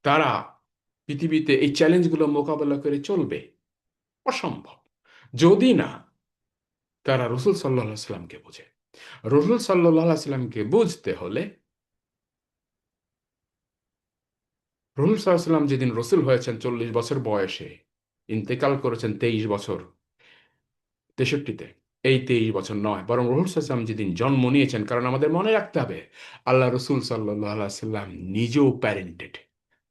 তারা পৃথিবীতে এই চ্যালেঞ্জগুলো মোকাবেলা করে চলবে, অসম্ভব যদি না তারা রসুল সাল্লাহ সাল্লামকে বোঝে। রসুল সাল্লাহ সাল্লামকে বুঝতে হলে, রসুল সাল্লাহ সাল্লাম যেদিন রসুল হয়েছেন 40 বছর বয়সে, ইন্তেকাল করেছেন 23 বছর, 63-তে, এই 23 বছর নয়, বরং রসুল সাল্লাম যেদিন জন্ম নিয়েছেন, কারণ আমাদের মনে রাখতে হবে আল্লাহ রসুল সাল্লাহ সাল্লাম নিজেও প্যারেন্টেড,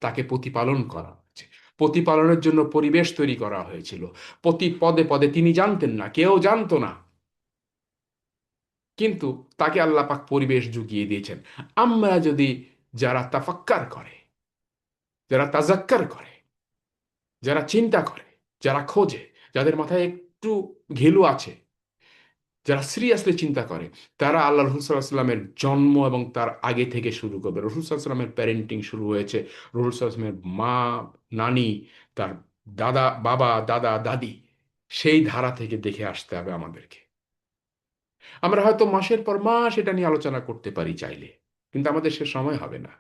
তাকে প্রতিপালন করা হয়েছে, প্রতিপালনের জন্য পরিবেশ তৈরি করা হয়েছিল, প্রতি পদে পদে তিনি জানতেন না, কেউ জানতো না, কিন্তু তাকে আল্লাহ পাক পরিবেশ জুগিয়ে দিয়েছেন। আমরা যদি যারা তাফাক্কার করে, যারা তাজাক্কার করে, যারা চিন্তা করে, যারা খোঁজে, যাদের মাথায় একটু ঘিলু আছে, যারা সিরিয়াসলি চিন্তা করে, তারা আল্লাহ রসুল সাল্লাহ সাল্লামের জন্ম এবং তার আগে থেকে শুরু করবে। রসুল সাল্লাহ সাল্লামের প্যারেন্টিং শুরু হয়েছে, রসুল সাল্লাহ সাল্লামের মা, নানি, তার দাদা, বাবা, দাদা, দাদি, সেই ধারা থেকে দেখে আসতে হবে আমাদেরকে। আমরা হয়তো মাসের পর মাস এটা নিয়ে আলোচনা করতে পারি চাইলে, কিন্তু আমাদের সে সময় হবে না।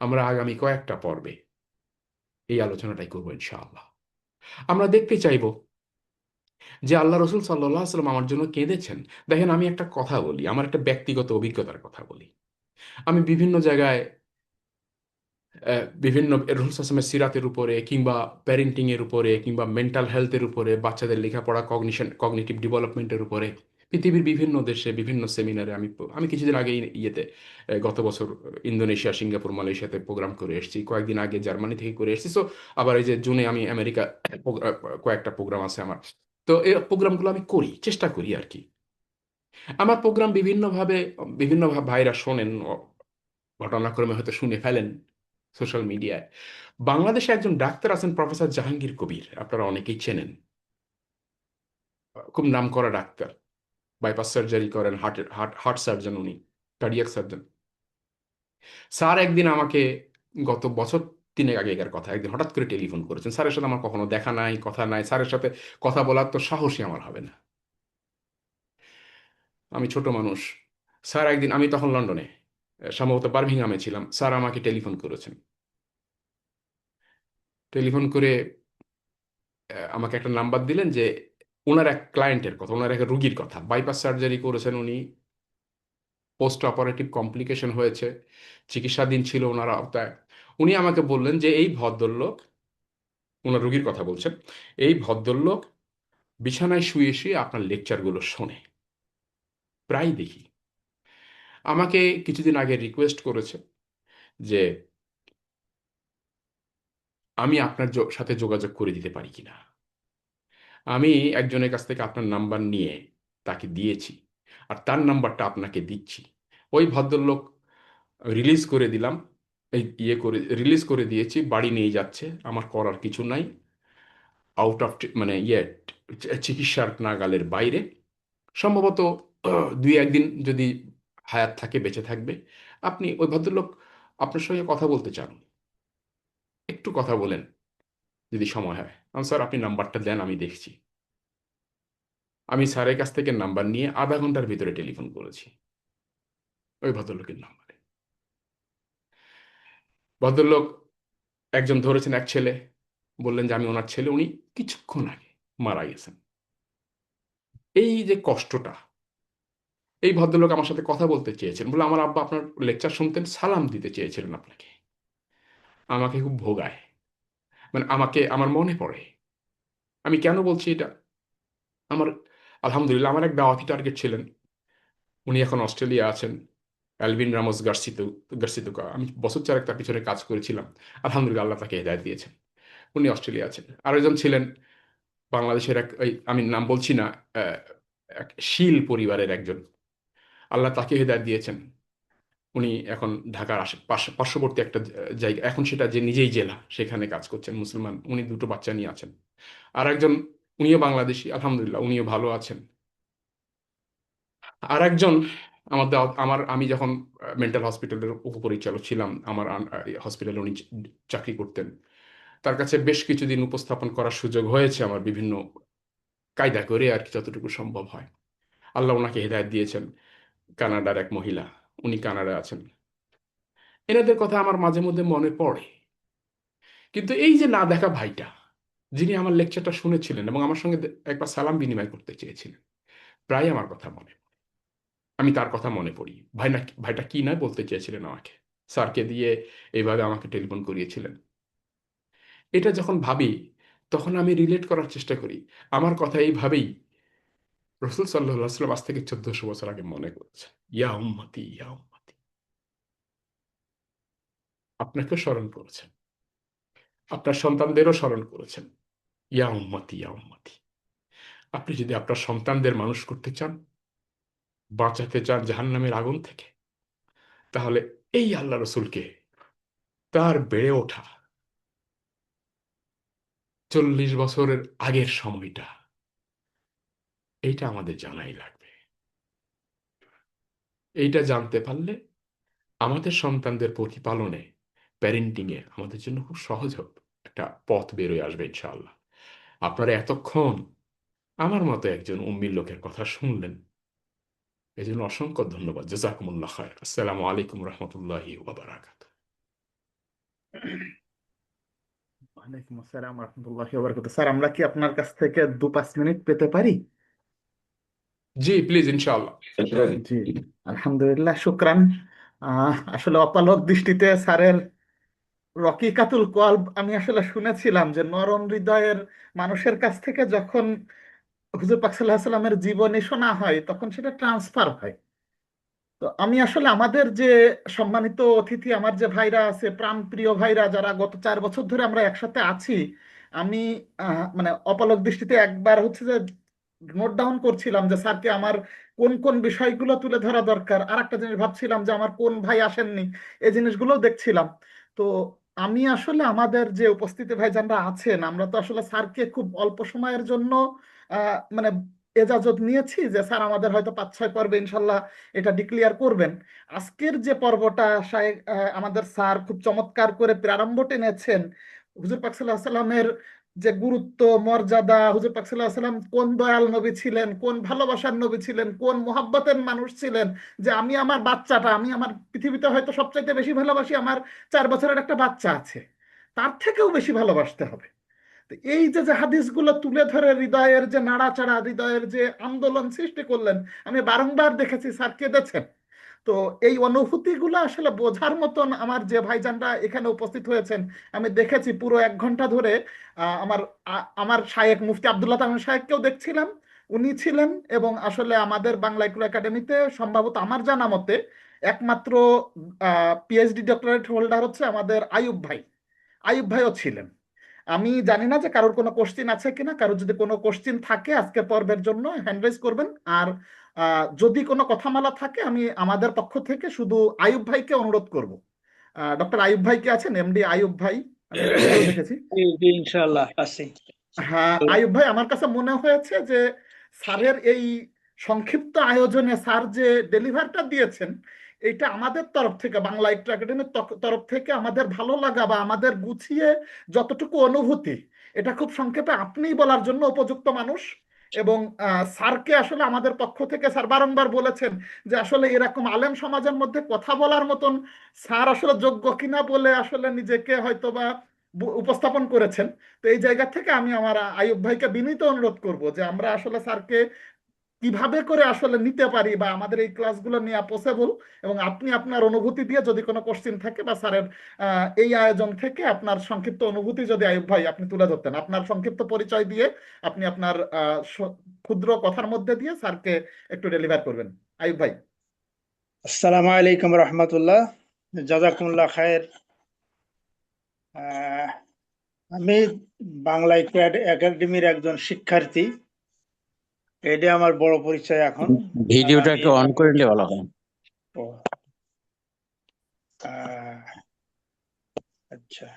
আমরা আগামী কয়েকটা পর্বে এই আলোচনাটাই করবো ইনশাআল্লাহ। আমরা দেখতে চাইব যে আল্লাহ রসুল সাল্লাহ সাল্লাম আমার জন্য কেঁদেছেন। দেখেন, আমি একটা কথা বলি, আমার একটা ব্যক্তিগত অভিজ্ঞতার কথা বলি। আমি বিভিন্ন জায়গায় বিভিন্ন রসুল আসলামের সিরাতের উপরে, কিংবা প্যারেন্টিং এর উপরে, কিংবা মেন্টাল হেলথের উপরে, বাচ্চাদের লেখাপড়া, কগনিটিভ ডেভেলপমেন্টের উপরে, পৃথিবীর বিভিন্ন দেশে বিভিন্ন সেমিনারে আমি কিছুদিন আগে ইয়েতে গত বছর ইন্দোনেশিয়া, সিঙ্গাপুর, মালয়েশিয়াতে প্রোগ্রাম করে এসেছি। কয়েকদিন আগে জার্মানি থেকে করে এসেছি। সো আবার এই যে জুনে আমি আমেরিকা কয়েকটা প্রোগ্রাম আছে আমার। তো এই প্রোগ্রামগুলো আমি করি, চেষ্টা করি আর কি। আমার প্রোগ্রাম বিভিন্ন ভাইরা শোনেন, ঘটনাক্রমে হয়তো শুনে ফেলেন সোশ্যাল মিডিয়ায়। বাংলাদেশে একজন ডাক্তার আছেন, প্রফেসর জাহাঙ্গীর কবির, আপনারা অনেকেই চেনেন। খুব নামকরা ডাক্তার, বাইপাস সার্জারি করেন, হার্ট হার্ট সার্জন উনি, কার্ডিয়াক সার্জন। স্যার একদিন আমাকে, গত বছর তিনেক আগেকার কথা, একদিন হঠাৎ করে টেলিফোন করেছেন। স্যারের সাথে আমার কখনো দেখা নাই, কথা নাই, স্যারের সাথে কথা বলার তো সাহসই আমার হবে না, আমি ছোট মানুষ। স্যার একদিন, আমি তখন লন্ডনে, সম্ভবত বার্মিংহামে ছিলাম, স্যার আমাকে টেলিফোন করেছেন। টেলিফোন করে আমাকে একটা নাম্বার দিলেন যে ওনার এক ক্লায়েন্টের কথা, ওনার এক রুগীর কথা, বাইপাস সার্জারি করেছেন উনি, পোস্ট অপারেটিভ কমপ্লিকেশন হয়েছে, চিকিৎসাধীন ছিল ওনার আওতায়। উনি আমাকে বললেন যে এই ভদ্রলোক, ওনার রুগীর কথা বলছেন, এই ভদ্রলোক বিছানায় শুয়ে শুয়ে আপনার লেকচারগুলো শোনে, প্রায় দেখি। আমাকে কিছুদিন আগে রিকোয়েস্ট করেছে যে আমি আপনার সাথে যোগাযোগ করে দিতে পারি কিনা। আমি একজনের কাছ থেকে আপনার নাম্বার নিয়ে তাকে দিয়েছি, আর তার নাম্বারটা আপনাকে দিচ্ছি। ওই ভদ্রলোক রিলিজ করে দিলাম, এই ইয়ে করে রিলিজ করে দিয়েছি, বাড়ি নিয়ে যাচ্ছে, আমার করার কিছু নাই। আউট অফ মানে চিকিৎসার নাগালের বাইরে। সম্ভবত দুই একদিন যদি হায়াত থাকে, বেঁচে থাকবে। আপনি ওই ভদ্রলোক আপনার সঙ্গে কথা বলতে চান, একটু কথা বলেন যদি সময় হয়। স্যার আপনি নাম্বারটা দেন, আমি দেখছি। আমি স্যারের কাছ থেকে নাম্বার নিয়ে আধা ঘন্টার ভিতরে টেলিফোন করেছি ওই ভদ্রলোকের নাম্বারে। ভদ্রলোক একজন ধরেছেন, এক ছেলে, বললেন যে আমি ওনার ছেলে, উনি কিছুক্ষণ আগে মারা গেছেন। এই যে কষ্টটা, এই ভদ্রলোক আমার সাথে কথা বলতে চেয়েছেন, বলে আমার আব্বা আপনার লেকচার শুনতেন, সালাম দিতে চেয়েছিলেন আপনাকে। আমাকে খুব ভোগায়, মানে আমাকে, আমার মনে পড়ে। আমি কেন বলছি এটা? আমার, আলহামদুলিল্লাহ, আমার এক দাওয়াতি টার্গেট ছিলেন, উনি এখন অস্ট্রেলিয়া আছেন, অ্যালভিন রামোস গার্সিতুকা। আমি বছর চারেক তার পিছনে কাজ করেছিলাম। আলহামদুলিল্লাহ, আল্লাহ তাকে হেদায়েত দিয়েছেন, উনি অস্ট্রেলিয়া আছেন। আরেকজন ছিলেন বাংলাদেশের এক, আমি নাম বলছি না, আহ, এক শীল পরিবারের একজন, আল্লাহ তাকে হেদায়েত দিয়েছেন। উনি এখন ঢাকার পার্শ্ববর্তী একটা জায়গা, এখন সেটা যে নিজেই জেলা, সেখানে কাজ করছেন, মুসলমান। উনি দুটো বাচ্চা নিয়ে আছেন। আর একজন, উনিও বাংলাদেশি, আলহামদুলিল্লাহ, উনিও ভালো আছেন। আর একজন, আমি যখন মেন্টাল হসপিটালের উপপরিচালক ছিলাম, আমার হসপিটালে উনি চাকরি করতেন। তার কাছে বেশ কিছুদিন উপস্থাপন করার সুযোগ হয়েছে আমার, বিভিন্ন কায়দা করে আর কি, যতটুকু সম্ভব হয়। আল্লাহ ওনাকে হেদায়েত দিয়েছেন। কানাডার এক মহিলা, উনি কানাডা আছেন। এনাদের কথা আমার মাঝে মধ্যে মনে পড়ে। কিন্তু এই যে না দেখা ভাইটা, যিনি আমার লেকচারটা শুনেছিলেন এবং আমার সঙ্গে একবার সালাম বিনিময় করতে চেয়েছিলেন, প্রায় আমার কথা মনে, আমি তার কথা মনে পড়ি। ভাইটা কি না বলতে চেয়েছিলেন আমাকে, স্যারকে দিয়ে এইভাবে আমাকে টেলিফোন করিয়েছিলেন। এটা যখন ভাবি, তখন আমি রিলেট করার চেষ্টা করি। আমার কথা এইভাবেই রসুল সাল্লাহ সাল্লাম আজ থেকে 1400 বছর আগে মনে করেছেন, ইয়া উম্মতি, ইয়া উম্মতি। আপনাকেও স্মরণ করেছেন, আপনার সন্তানদেরও স্মরণ করেছেন, ইয়া উম্মতি, ইয়া উম্মতি। আপনি যদি আপনার সন্তানদের মানুষ করতে চান, বাঁচাতে চান জাহান্নামের আগুন থেকে, তাহলে এই আল্লাহ রসুলকে, তার বেড়ে ওঠা 40 বছরের আগের সময়টা, এইটা আমাদের জানাই লাগবে। এইটা জানতে পারলে আমাদের সন্তানদের প্রতিপালনে, প্যারেন্টিংয়ে আমাদের জন্য খুব সহজ হবে, একটা পথ বেরোয় আসবে ইনশাআল্লাহ। আপনারা এতক্ষণ আমার মতো একজন উম্মির লোকের কথা শুনলেন, এই জন্য অসংখ্য ধন্যবাদ। জাযাকুমুল্লাহ খায়র। আসসালামু আলাইকুম রহমতুল্লাহি ওয়া বারাকাতুহু। ওয়ালাইকুম আসসালাম রহমতুল্লাহি ওয়া বারাকাতুহু। স্যার, আমরা কি আপনার কাছ থেকে 2-5 মিনিট পেতে পারি? জি প্লিজ, ইনশাআল্লাহ। জি, আলহামদুলিল্লাহ, শুক্রান। আসলে অপালক দৃষ্টিতে স্যারের রকিকাতুল কলব আমি আসলে শুনেছিলাম যে নরম হৃদয়ের মানুষের কাছ থেকে যখন হুজুর পাক সাল্লাল্লাহু আলাইহি সাল্লামের জীবনী শোনা হয় তখন সেটা ট্রান্সফার হয়। তো আমি আসলে আমাদের যে সম্মানিত অতিথি, আমার যে ভাইরা আছে, প্রাণপ্রিয় ভাইরা যারা গত 4 বছর ধরে আমরা একসাথে আছি, আমি মানে অপলক দৃষ্টিতে একবার হচ্ছে যে নোট ডাউন করছিলাম যে স্যারকে আমার কোন কোন বিষয়গুলো তুলে ধরা দরকার, আর একটা জিনিস ভাবছিলাম যে আমার কোন ভাই আসেননি, এই জিনিসগুলো দেখছিলাম। তো আমি আসলে আমাদের যে উপস্থিতি ভাইজানরা আছেন, আমরা তো আসলে স্যারকে খুব অল্প সময়ের জন্য মানে এজাজত নিয়েছি যে স্যার আমাদের হয়তো 5-6 পর্বে ইনশাল্লাহ এটা ডিক্লিয়ার করবেন। আজকের যে পর্বটা আমাদের স্যার খুব চমৎকার করে প্রারম্ভ টেনেছেন, হুজুর পাক সাল্লাল্লাহু আলাইহি সাল্লামের যে গুরুত্ব, মর্যাদা, হুজুর পাক সাল্লাল্লাহু আলাইহি সাল্লাম কোন দয়াল নবী ছিলেন, কোন ভালোবাসার নবী ছিলেন, কোন মোহাব্বতের মানুষ ছিলেন, যে আমি আমার বাচ্চাটা, আমি আমার পৃথিবীতে হয়তো সবচাইতে বেশি ভালোবাসি, আমার 4 বছরের একটা বাচ্চা আছে, তার থেকেও বেশি ভালোবাসতে হবে। তো এই যে যে হাদিসগুলো তুলে ধরে হৃদয়ের যে নাড়াচাড়া, হৃদয়ের যে আন্দোলন সৃষ্টি করলেন, আমি বারংবার দেখেছি স্যার কেঁদেছেন। তো এই অনুভূতিগুলো আসলে বোঝার মতন আমার যে ভাইজানরা এখানে উপস্থিত হয়েছেন, আমি দেখেছি পুরো 1 ঘন্টা ধরে আমার শায়েখ মুফতি আব্দুল্লাহ তামিম শায়েখকেও দেখছিলাম, উনি ছিলেন। এবং আসলে আমাদের বাংলা ইকরা একাডেমিতে সম্ভবত আমার জানা মতে একমাত্র পিএইচডি ডক্টরেট হোল্ডার হচ্ছে আমাদের আইয়ুব ভাই, আইয়ুব ভাইও ছিলেন। আমি জানি না যে কারোর কোনো কোশ্চিন আছে কিনা, কারোর যদি কোনো কোশ্চিন থাকে আজকের পর্বের জন্য হ্যান্ড রাইজ করবেন। আর যদি কোনো কথামালা থাকে আমি আমাদের পক্ষ থেকে শুধু আইয়ুব ভাইকে অনুরোধ করব। ডক্টর আইয়ুব ভাই কে আছেন? এমডি আইয়ুব ভাই, আমি একটা ভিডিও দেখেছি। জি জি, ইনশাআল্লাহ আছি। হ্যাঁ আইয়ুব ভাই, আমার কাছে মনে হয়েছে যে স্যারের এই সংক্ষিপ্ত আয়োজনে স্যার যে ডেলিভারটা দিয়েছেন, এটা আমাদের তরফ থেকে, বাংলা একটু একাডেমির তরফ থেকে আমাদের ভালো লাগা বা আমাদের গুছিয়ে যতটুকু অনুভূতি, এটা খুব সংক্ষেপে আপনিই বলার জন্য উপযুক্ত মানুষ। এবং স্যারকে আসলে আমাদের পক্ষ থেকে স্যার বারংবার বলেছেন যে আসলে এরকম আলেম সমাজের মধ্যে কথা বলার মতন স্যার আসলে যোগ্য কিনা বলে আসলে নিজেকে হয়তোবা উপস্থাপন করেছেন। তো এই জায়গা থেকে আমি আমার আইয়ুব ভাইকে বিনীত অনুরোধ করব যে আমরা আসলে স্যারকে কিভাবে করে আসলে নিতে পারি বা আমাদের এই ক্লাসগুলো নেওয়া পসিবল। এবং আপনি আপনার অনুভূতি দিয়ে যদি কোনো কোশ্চিন থাকে বা স্যারের এই আয়োজন থেকে আপনার সংক্ষিপ্ত অনুভূতি যদি আইয়ুব ভাই আপনি তুলে ধরতেন, আপনার সংক্ষিপ্ত পরিচয় দিয়ে আপনি আপনার ক্ষুদ্র কথার মধ্যে দিয়ে স্যারকে একটু ডেলিভার করবেন। আইয়ুব ভাই। আসসালামু আলাইকুম রহমতুল্লাহ, জাযাকুমুল্লাহ খায়ের। আহ, আমি বাংলা একাডেমির একজন শিক্ষার্থী, এটা আমার বড় পরিচয় এখন। আর ভিডিওটা আমি একটু অন করে নিলে ভালো হয়। ও, আহ, আচ্ছা,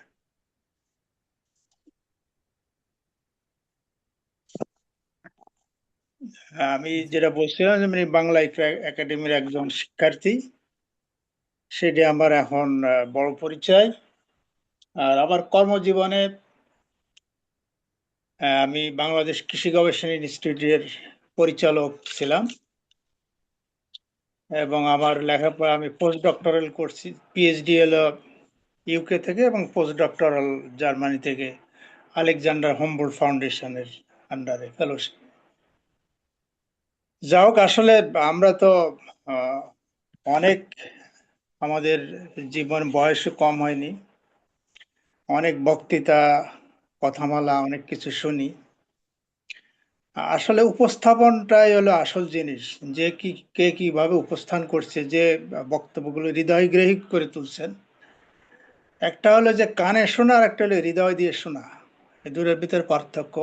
আমি যেটা বলছিলাম যে আমি বাংলা একাডেমির একজন শিক্ষার্থী, সেটা আমার এখন বড় পরিচয়। আর আমার কর্মজীবনে আমি বাংলাদেশ কৃষি গবেষণা ইনস্টিটিউটের পরিচালক ছিলাম, এবং আমার লেখাপড়া আমি পোস্ট ডক্টরাল করছি। পিএইচডি হলো ইউকে থেকে, এবং পোস্ট ডক্টরাল জার্মানি থেকে, আলেকজান্ডার হোমবোল্ড ফাউন্ডেশনের আন্ডারে ফেলোশিপ। যাই হোক, আসলে আমরা তো আহ, অনেক, আমাদের জীবন বয়স কম হয়নি, অনেক বক্তৃতা, কথামালা, অনেক কিছু শুনি। আসলে উপস্থাপনটাই হলো আসল জিনিস, যে কে কিভাবে উপস্থান করছে, যে বক্তব্যগুলো হৃদয়গ্রাহী করে তুলছেন। একটা হলো যে কানে শোনা, আর একটা হলো হৃদয় দিয়ে শোনা। এই দুটোর ভিতরে পার্থক্য,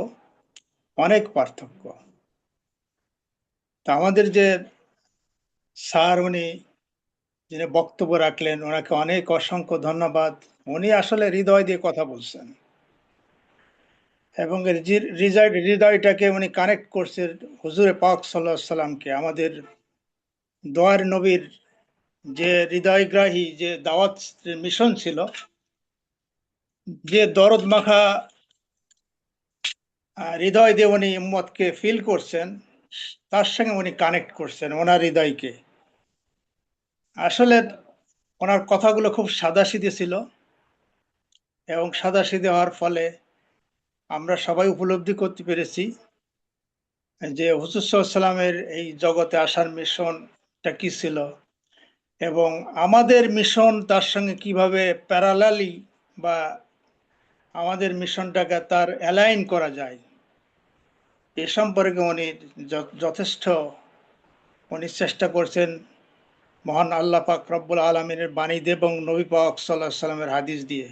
অনেক পার্থক্য। তা আমাদের যে স্যার, উনি যিনি বক্তব্য রাখলেন, ওনাকে অনেক অসংখ্য ধন্যবাদ। উনি আসলে হৃদয় দিয়ে কথা বলছেন এবং এর হৃদয়টাকে উনি কানেক্ট করছেন হুজুরে পাক সাল্লাল্লাহু আলাইহি সাল্লামকে, আমাদের দোয়ার নবীর যে হৃদয়গ্রাহী যে দাওয়াত মিশন ছিল, যে দরদ মাখা হৃদয় দিয়ে উনি উম্মতকে ফিল করছেন, তার সঙ্গে উনি কানেক্ট করছেন ওনার হৃদয়কে। আসলে ওনার কথাগুলো খুব সাদাসিধে ছিল এবং সাদাসিধে হওয়ার ফলে আমরা সবাই উপলব্ধি করতে পেরেছি যে হুজুর সাল্লাল্লাহু আলাইহি সাল্লামের এই জগতে আসার মিশনটা কি ছিল এবং আমাদের মিশন তার সঙ্গে কিভাবে প্যারালালি বা আমাদের মিশনটাকে তার অ্যালাইন করা যায়, এ সম্পর্কে উনি যথেষ্ট উনি চেষ্টা করছেন মহান আল্লাহ পাক রব্বুল আলমিনের বাণী দিয়ে এবং নবী পাক সাল্লাল্লাহু আলাইহি সাল্লামের হাদিস দিয়ে।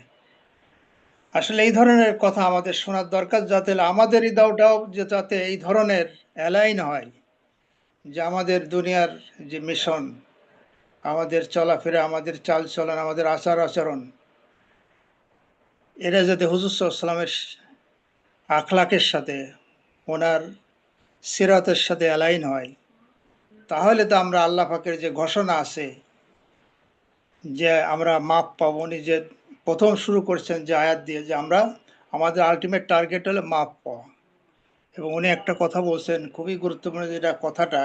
আসলে এই ধরনের কথা আমাদের শোনার দরকার, যাতে আমাদের হৃদয়টাও যাতে এই ধরনের অ্যালাইন হয়, যে আমাদের দুনিয়ার যে মিশন, আমাদের চলাফেরা, আমাদের চালচলন, আমাদের আচার আচরণ, এরা যাতে হুজুর সাল্লাল্লাহু আলাইহি সাল্লামের আখলাকের সাথে, ওনার সিরাতের সাথে অ্যালাইন হয়, তাহলে তো আমরা আল্লাহ পাকের যে ঘোষণা আছে যে আমরা মাপ পাবো, উনি যে প্রথম শুরু করছেন যে আয়াত দিয়ে, যে আমরা আমাদের আলটিমেট টার্গেট হলো মাপ পাওয়া। এবং উনি একটা কথা বলছেন খুবই গুরুত্বপূর্ণ, যেটা কথাটা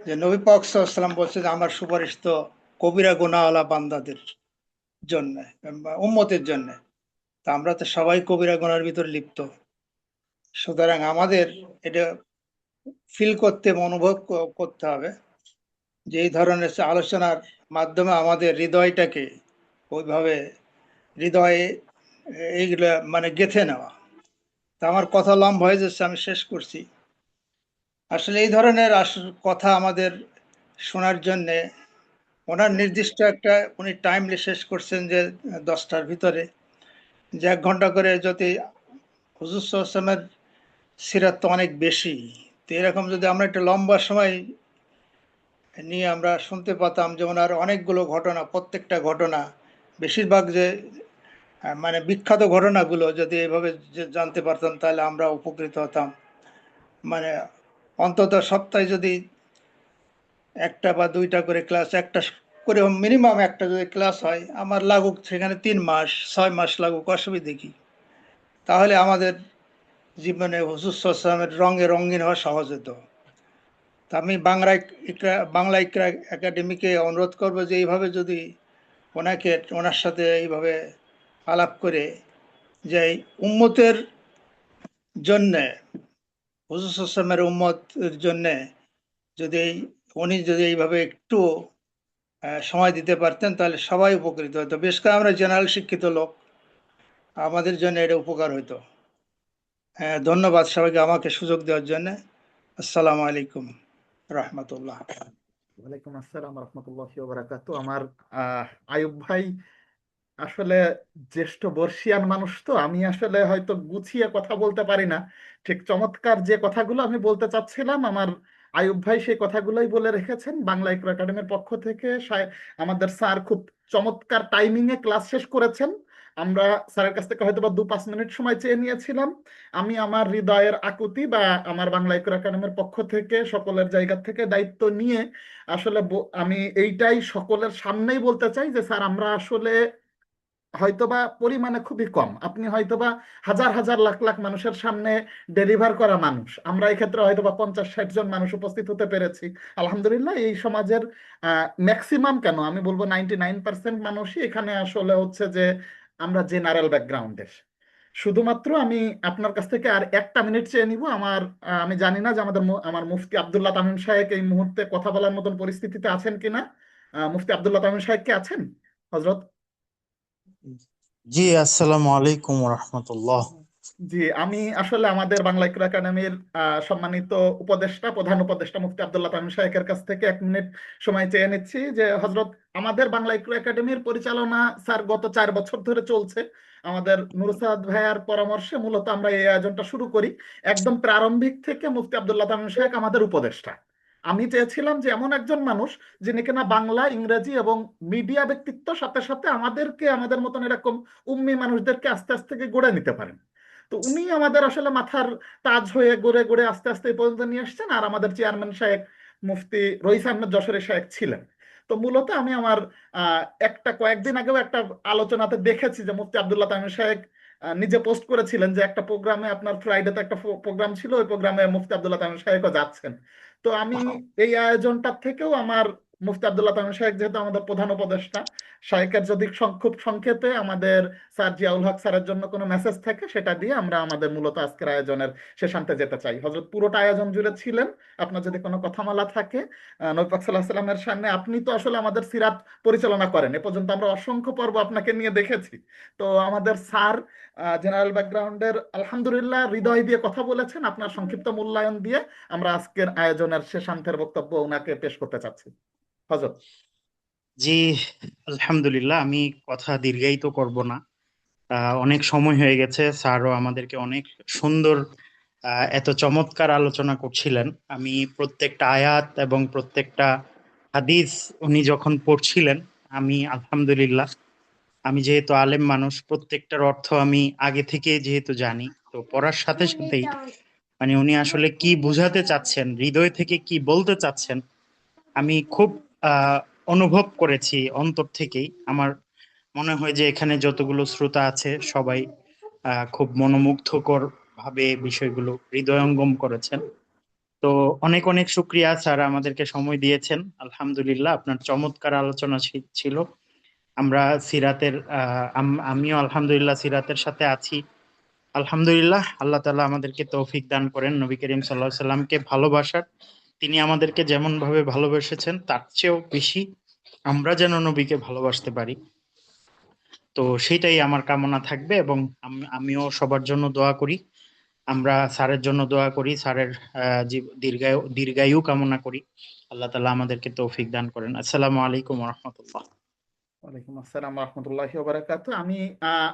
যে নবী পাক সাল্লাল্লাহু আলাইহি সাল্লাম বলছে যে আমার সুপারিশ তো কবিরা গুনাহওয়ালা বান্দাদের জন্য, উম্মতের জন্য। তা আমরা তো সবাই কবিরা গুনার ভিতর লিপ্ত, সুতরাং আমাদের এটা ফিল করতে, অনুভব করতে হবে যে এই ধরনের আলোচনার মাধ্যমে আমাদের হৃদয়টাকে ওইভাবে হৃদয়ে এইগুলা মানে গেঁথে নেওয়া। তা আমার কথা লম্বা হয়ে যাচ্ছে, আমি শেষ করছি। আসলে এই ধরনের কথা আমাদের শোনার জন্যে ওনার নির্দিষ্ট একটা উনি টাইমলি শেষ করছেন যে 10টার ভিতরে, যে 1 ঘন্টা করে, যদি হুজুর সাল্লাল্লাহু আলাইহি ওয়াসাল্লামের সিরাত তো অনেক বেশি, তো এরকম যদি আমরা একটা লম্বা সময় নিয়ে আমরা শুনতে পাতাম যে ওনার অনেকগুলো ঘটনা, প্রত্যেকটা ঘটনা, বেশিরভাগ যে মানে বিখ্যাত ঘটনাগুলো যদি এভাবে জানতে পারতাম, তাহলে আমরা উপকৃত হতাম। মানে অন্তত সপ্তাহে যদি একটা বা দুইটা করে ক্লাস, একটা করে মিনিমাম একটা যদি ক্লাস হয়, আমার লাগুক সেখানে 3 মাস 6 মাস লাগুক, অসুবিধে কি? তাহলে আমাদের জীবনে হুজুর সাল্লাল্লাহু আলাইহি ওয়াসাল্লামের রঙে রঙিন হওয়া সহজ হতো। তা আমি বাংলা ইকরা একাডেমিকে অনুরোধ করবো যে এইভাবে যদি ওনাকে, ওনার সাথে এইভাবে আলাপ করে, যে এই উম্মতের জন্যে, হুজুর সাল্লাল্লাহু আলাইহি ওয়াসাল্লামের উম্মতের জন্যে যদি উনি যদি এইভাবে একটু সময় দিতে পারতেন, তাহলে সবাই উপকৃত হতো। বিশেষ করে আমরা জেনারেল শিক্ষিত লোক, আমাদের জন্য এটা উপকার হতো। ধন্যবাদ সবাইকে আমাকে সুযোগ দেওয়ার জন্য। আসসালামু আলাইকুম রহমতুল্লাহ। ওয়ালাইকুম আসসালাম রহমতুল্লাহি ওয়া বারাকাতুহু। আমার আয়ুব ভাই আসলে জ্যেষ্ঠ বর্ষিয়ান মানুষ, তো আমি আসলে হয়তো গুছিয়ে কথা বলতে পারি না। ঠিক চমৎকার যে কথাগুলো আমি বলতে চাচ্ছিলাম, আমার আয়ুব ভাই সেই কথাগুলোই বলে রেখেছেন। বাংলা ইকরা একাডেমির পক্ষ থেকে আমাদের স্যার খুব চমৎকার টাইমিং এ ক্লাস শেষ করেছেন। আমরা স্যারের কাছ থেকে হয়তো বা 2-5 মিনিট সময় চেয়ে নিয়েছিলাম। আমি আমার হৃদয়ের আকুতি বা আমার বাংলা ইকরা একাডেমির পক্ষ থেকে সকলের জায়গা থেকে দায়িত্ব নিয়ে আসলে আমি এইটাই সকলের সামনেই বলতে চাই যে স্যার, আমরা আসলে হয়তোবা পরিমাণে খুবই কম, আপনি হয়তোবা হাজার হাজার লাখ লাখ মানুষের সামনে ডেলিভার করা মানুষ, আমরা এই ক্ষেত্রে হয়তোবা 50-60 জন মানুষ উপস্থিত হতে পেরেছি। আলহামদুলিল্লাহ, এই সমাজের ম্যাক্সিমাম, কেন আমি বলবো 99% মানুষই এখানে আসলে হচ্ছে যে আমরা জেনারেল ব্যাকগ্রাউন্ডের। শুধুমাত্র আমি আপনার কাছ থেকে আর 1টা মিনিট চেয়ে নিব। আমি জানি না যে আমার মুফতি আব্দুল্লাহ তামিম সাহেব এই মুহূর্তে কথা বলার মতন পরিস্থিতিতে আছেন কিনা। মুফতি আব্দুল্লাহ তামিম সাহেব কি আছেন হজরত? জি, আসসালামু আলাইকুম রহমতুল্লাহ। জি, আমি আসলে আমাদের বাংলা ইকরা একাডেমির সম্মানিত উপদেষ্টা, প্রধান উপদেষ্টা মুফতি আব্দুল্লাহ তামিম সাহেবের কাছ থেকে 1 মিনিট সময় চেয়ে নিচ্ছি যে হজরত, আমাদের বাংলা ইকরা একাডেমির পরিচালনা স্যার গত 4 বছর ধরে চলছে। আমাদের নুরসাদ ভাইয়ার পরামর্শে মূলত আমরা এই আয়োজনটা শুরু করি। একদম প্রারম্ভিক থেকে মুফতি আব্দুল্লাহ তামিম সাহেব আমাদের উপদেষ্টা। আমি চেয়েছিলাম যে এমন একজন মানুষ যিনি কিনা বাংলা, ইংরেজি এবং মিডিয়া ব্যক্তিত্ব, সাথে সাথে আমাদেরকে, আমাদের মতন এরকম উম্মি মানুষদেরকে আস্তে আস্তে গড়ে নিতে পারেন। তো উনি আমাদের আসলে মাথার তাজ হয়ে গড়ে গড়ে আস্তে আস্তে এই পর্যন্ত নিয়ে আসছেন। আর আমাদের চেয়ারম্যান সাহেব মুফতি রইস আহমেদ যশোরের সাহেব ছিলেন। তো মূলত আমি আমার একটা কয়েকদিন আগেও একটা আলোচনাতে দেখেছি যে মুফতি আব্দুল্লাহ তামিম সাহেব নিজে পোস্ট করেছিলেন যে একটা প্রোগ্রামে, আপনার ফ্রাইডেতে একটা প্রোগ্রাম ছিল, ওই প্রোগ্রামে মুফতি আব্দুল্লাহ তামিম সাহেবও যাচ্ছেন। তো আমি এই আয়োজনটার থেকেও আমার মুফতি আব্দুল্লাহ তামিম সাহেব যেহেতু আমাদের প্রধান উপদেষ্টা, শাহেকের যদি খুব সংক্ষেপে আমাদের স্যার জিয়াউল হক স্যারের জন্য কোনো মেসেজ থাকে সেটা দিয়ে আমরা আমাদের মূলত আজকের আয়োজনের শেষ আনতে যেতে চাই। হযরত পুরোটা আয়োজন জুড়ে ছিলেন, আপনার যদি কোনো কথামালা থাকে নবী পাক সাল্লাল্লাহু আলাইহি সাল্লামের সামনে, আপনি তো আসলে আমাদের সিরাত পরিচালনা করেন, এ পর্যন্ত আমরা অসংখ্য পর্ব আপনাকে নিয়ে দেখেছি। তো আমাদের স্যার জেনারেল ব্যাকগ্রাউন্ডের আলহামদুলিল্লাহ হৃদয় দিয়ে কথা বলেছেন, আপনার সংক্ষিপ্ত মূল্যায়ন দিয়ে আমরা আজকের আয়োজনের শেষান্তের বক্তব্য ওনাকে পেশ করতে চাচ্ছি। হযরত। জি, আলহামদুলিল্লাহ। আমি কথা দীর্ঘায়িত করব না। অনেক সময় হয়ে গেছে, স্যারও আমাদেরকে অনেক সুন্দর এত চমৎকার আলোচনা করছিলেন। আমি প্রত্যেকটা আয়াত এবং প্রত্যেকটা হাদিস উনি যখন পড়ছিলেন, আমি আলহামদুলিল্লাহ, আমি যেহেতু আলেম মানুষ, প্রত্যেকটার অর্থ আমি আগে থেকে যেহেতু জানি, তো পড়ার সাথে সাথেই মানে উনি আসলে কি বুঝাতে চাচ্ছেন, হৃদয় থেকে কি বলতে চাচ্ছেন, আমি খুব আহ অনুভব করেছি অন্তর থেকেই। আমার মনে হয় যে এখানে যতগুলো শ্রোতা আছে সবাই খুব মনোমুগ্ধকর ভাবে বিষয়গুলো হৃদয়ঙ্গম করেছেন। তো অনেক অনেক শুক্রিয়া স্যার, আমাদেরকে সময় দিয়েছেন। আলহামদুলিল্লাহ, আপনার চমৎকার আলোচনা ছিল। আমরা সিরাতের আমিও আলহামদুলিল্লাহ সিরাতের সাথে আছি। আলহামদুলিল্লাহ, আল্লাহ তাআলা আমাদেরকে তৌফিক দান করেন নবী করিম সাল্লাল্লাহু আলাইহি সাল্লামকে ভালোবাসার। তিনি আমাদেরকে যেমন ভাবে ভালোবেসেছেন তার চেয়েও বেশি আমরা যেন নবীকে ভালোবাসতে পারি। তো সেটাই আমার কামনা থাকবে, এবং আমিও সবার জন্য দোয়া করি। আমরা স্যারের জন্য দোয়া করি, স্যারের দীর্ঘায়ু দীর্ঘায়ু কামনা করি। আল্লাহ তাআলা আমাদেরকে তৌফিক দান করেন। আসসালামু আলাইকুম ওয়া রাহমাতুল্লাহ। ওয়ালাইকুম আসসালাম রহমতুল্লাহি ওয়া বারাকাতুহু। আমি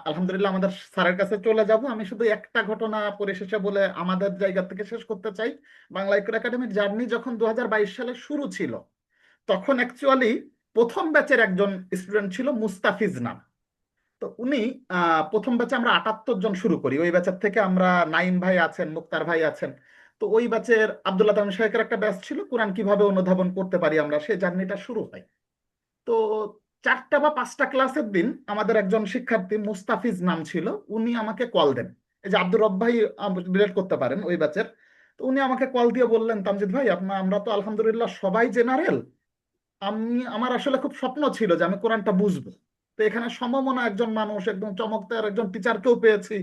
আলহামদুলিল্লাহ আমাদের স্যারের কাছে চলে যাব। আমি শুধু একটা ঘটনা পরিশেষে বলে আমাদের জায়গা থেকে শেষ করতে চাই। বাংলা ইকরা একাডেমির জার্নি যখন 2022 সালে শুরু ছিল, তখন অ্যাকচুয়ালি প্রথম ব্যাচের একজন স্টুডেন্ট ছিল মুস্তাফিজ নাম। তো উনি প্রথম ব্যাচে আমরা 78 জন শুরু করি। ওই ব্যাচের থেকে আমরা নাইম ভাই আছেন, মুক্তার ভাই আছেন। তো ওই ব্যাচের আব্দুল্লাহ তামিম শাইখের একটা ব্যাচ ছিল, কোরআন কিভাবে অনুধাবন করতে পারি আমরা, সেই জার্নিটা শুরু হয়। তো 4টা বা 5টা ক্লাসের দিন আমাদের একজন শিক্ষার্থী মুস্তাফিজ নাম ছিল, উনি আমাকে কল দেন। এই যে আব্দুর রব ভাই রিলেট করতে পারেন ওই ব্যাচের। তো উনি আমাকে কল দিয়ে বললেন, তামজিদ ভাই, আমরা তো আলহামদুলিল্লাহ সবাই জেনারেল, আমার আসলে খুব স্বপ্ন ছিল যে আমি কোরআনটা বুঝবো। তো এখানে সমমনা একজন মানুষ, একদম চমৎকার একজন টিচারকেও পেয়েছি।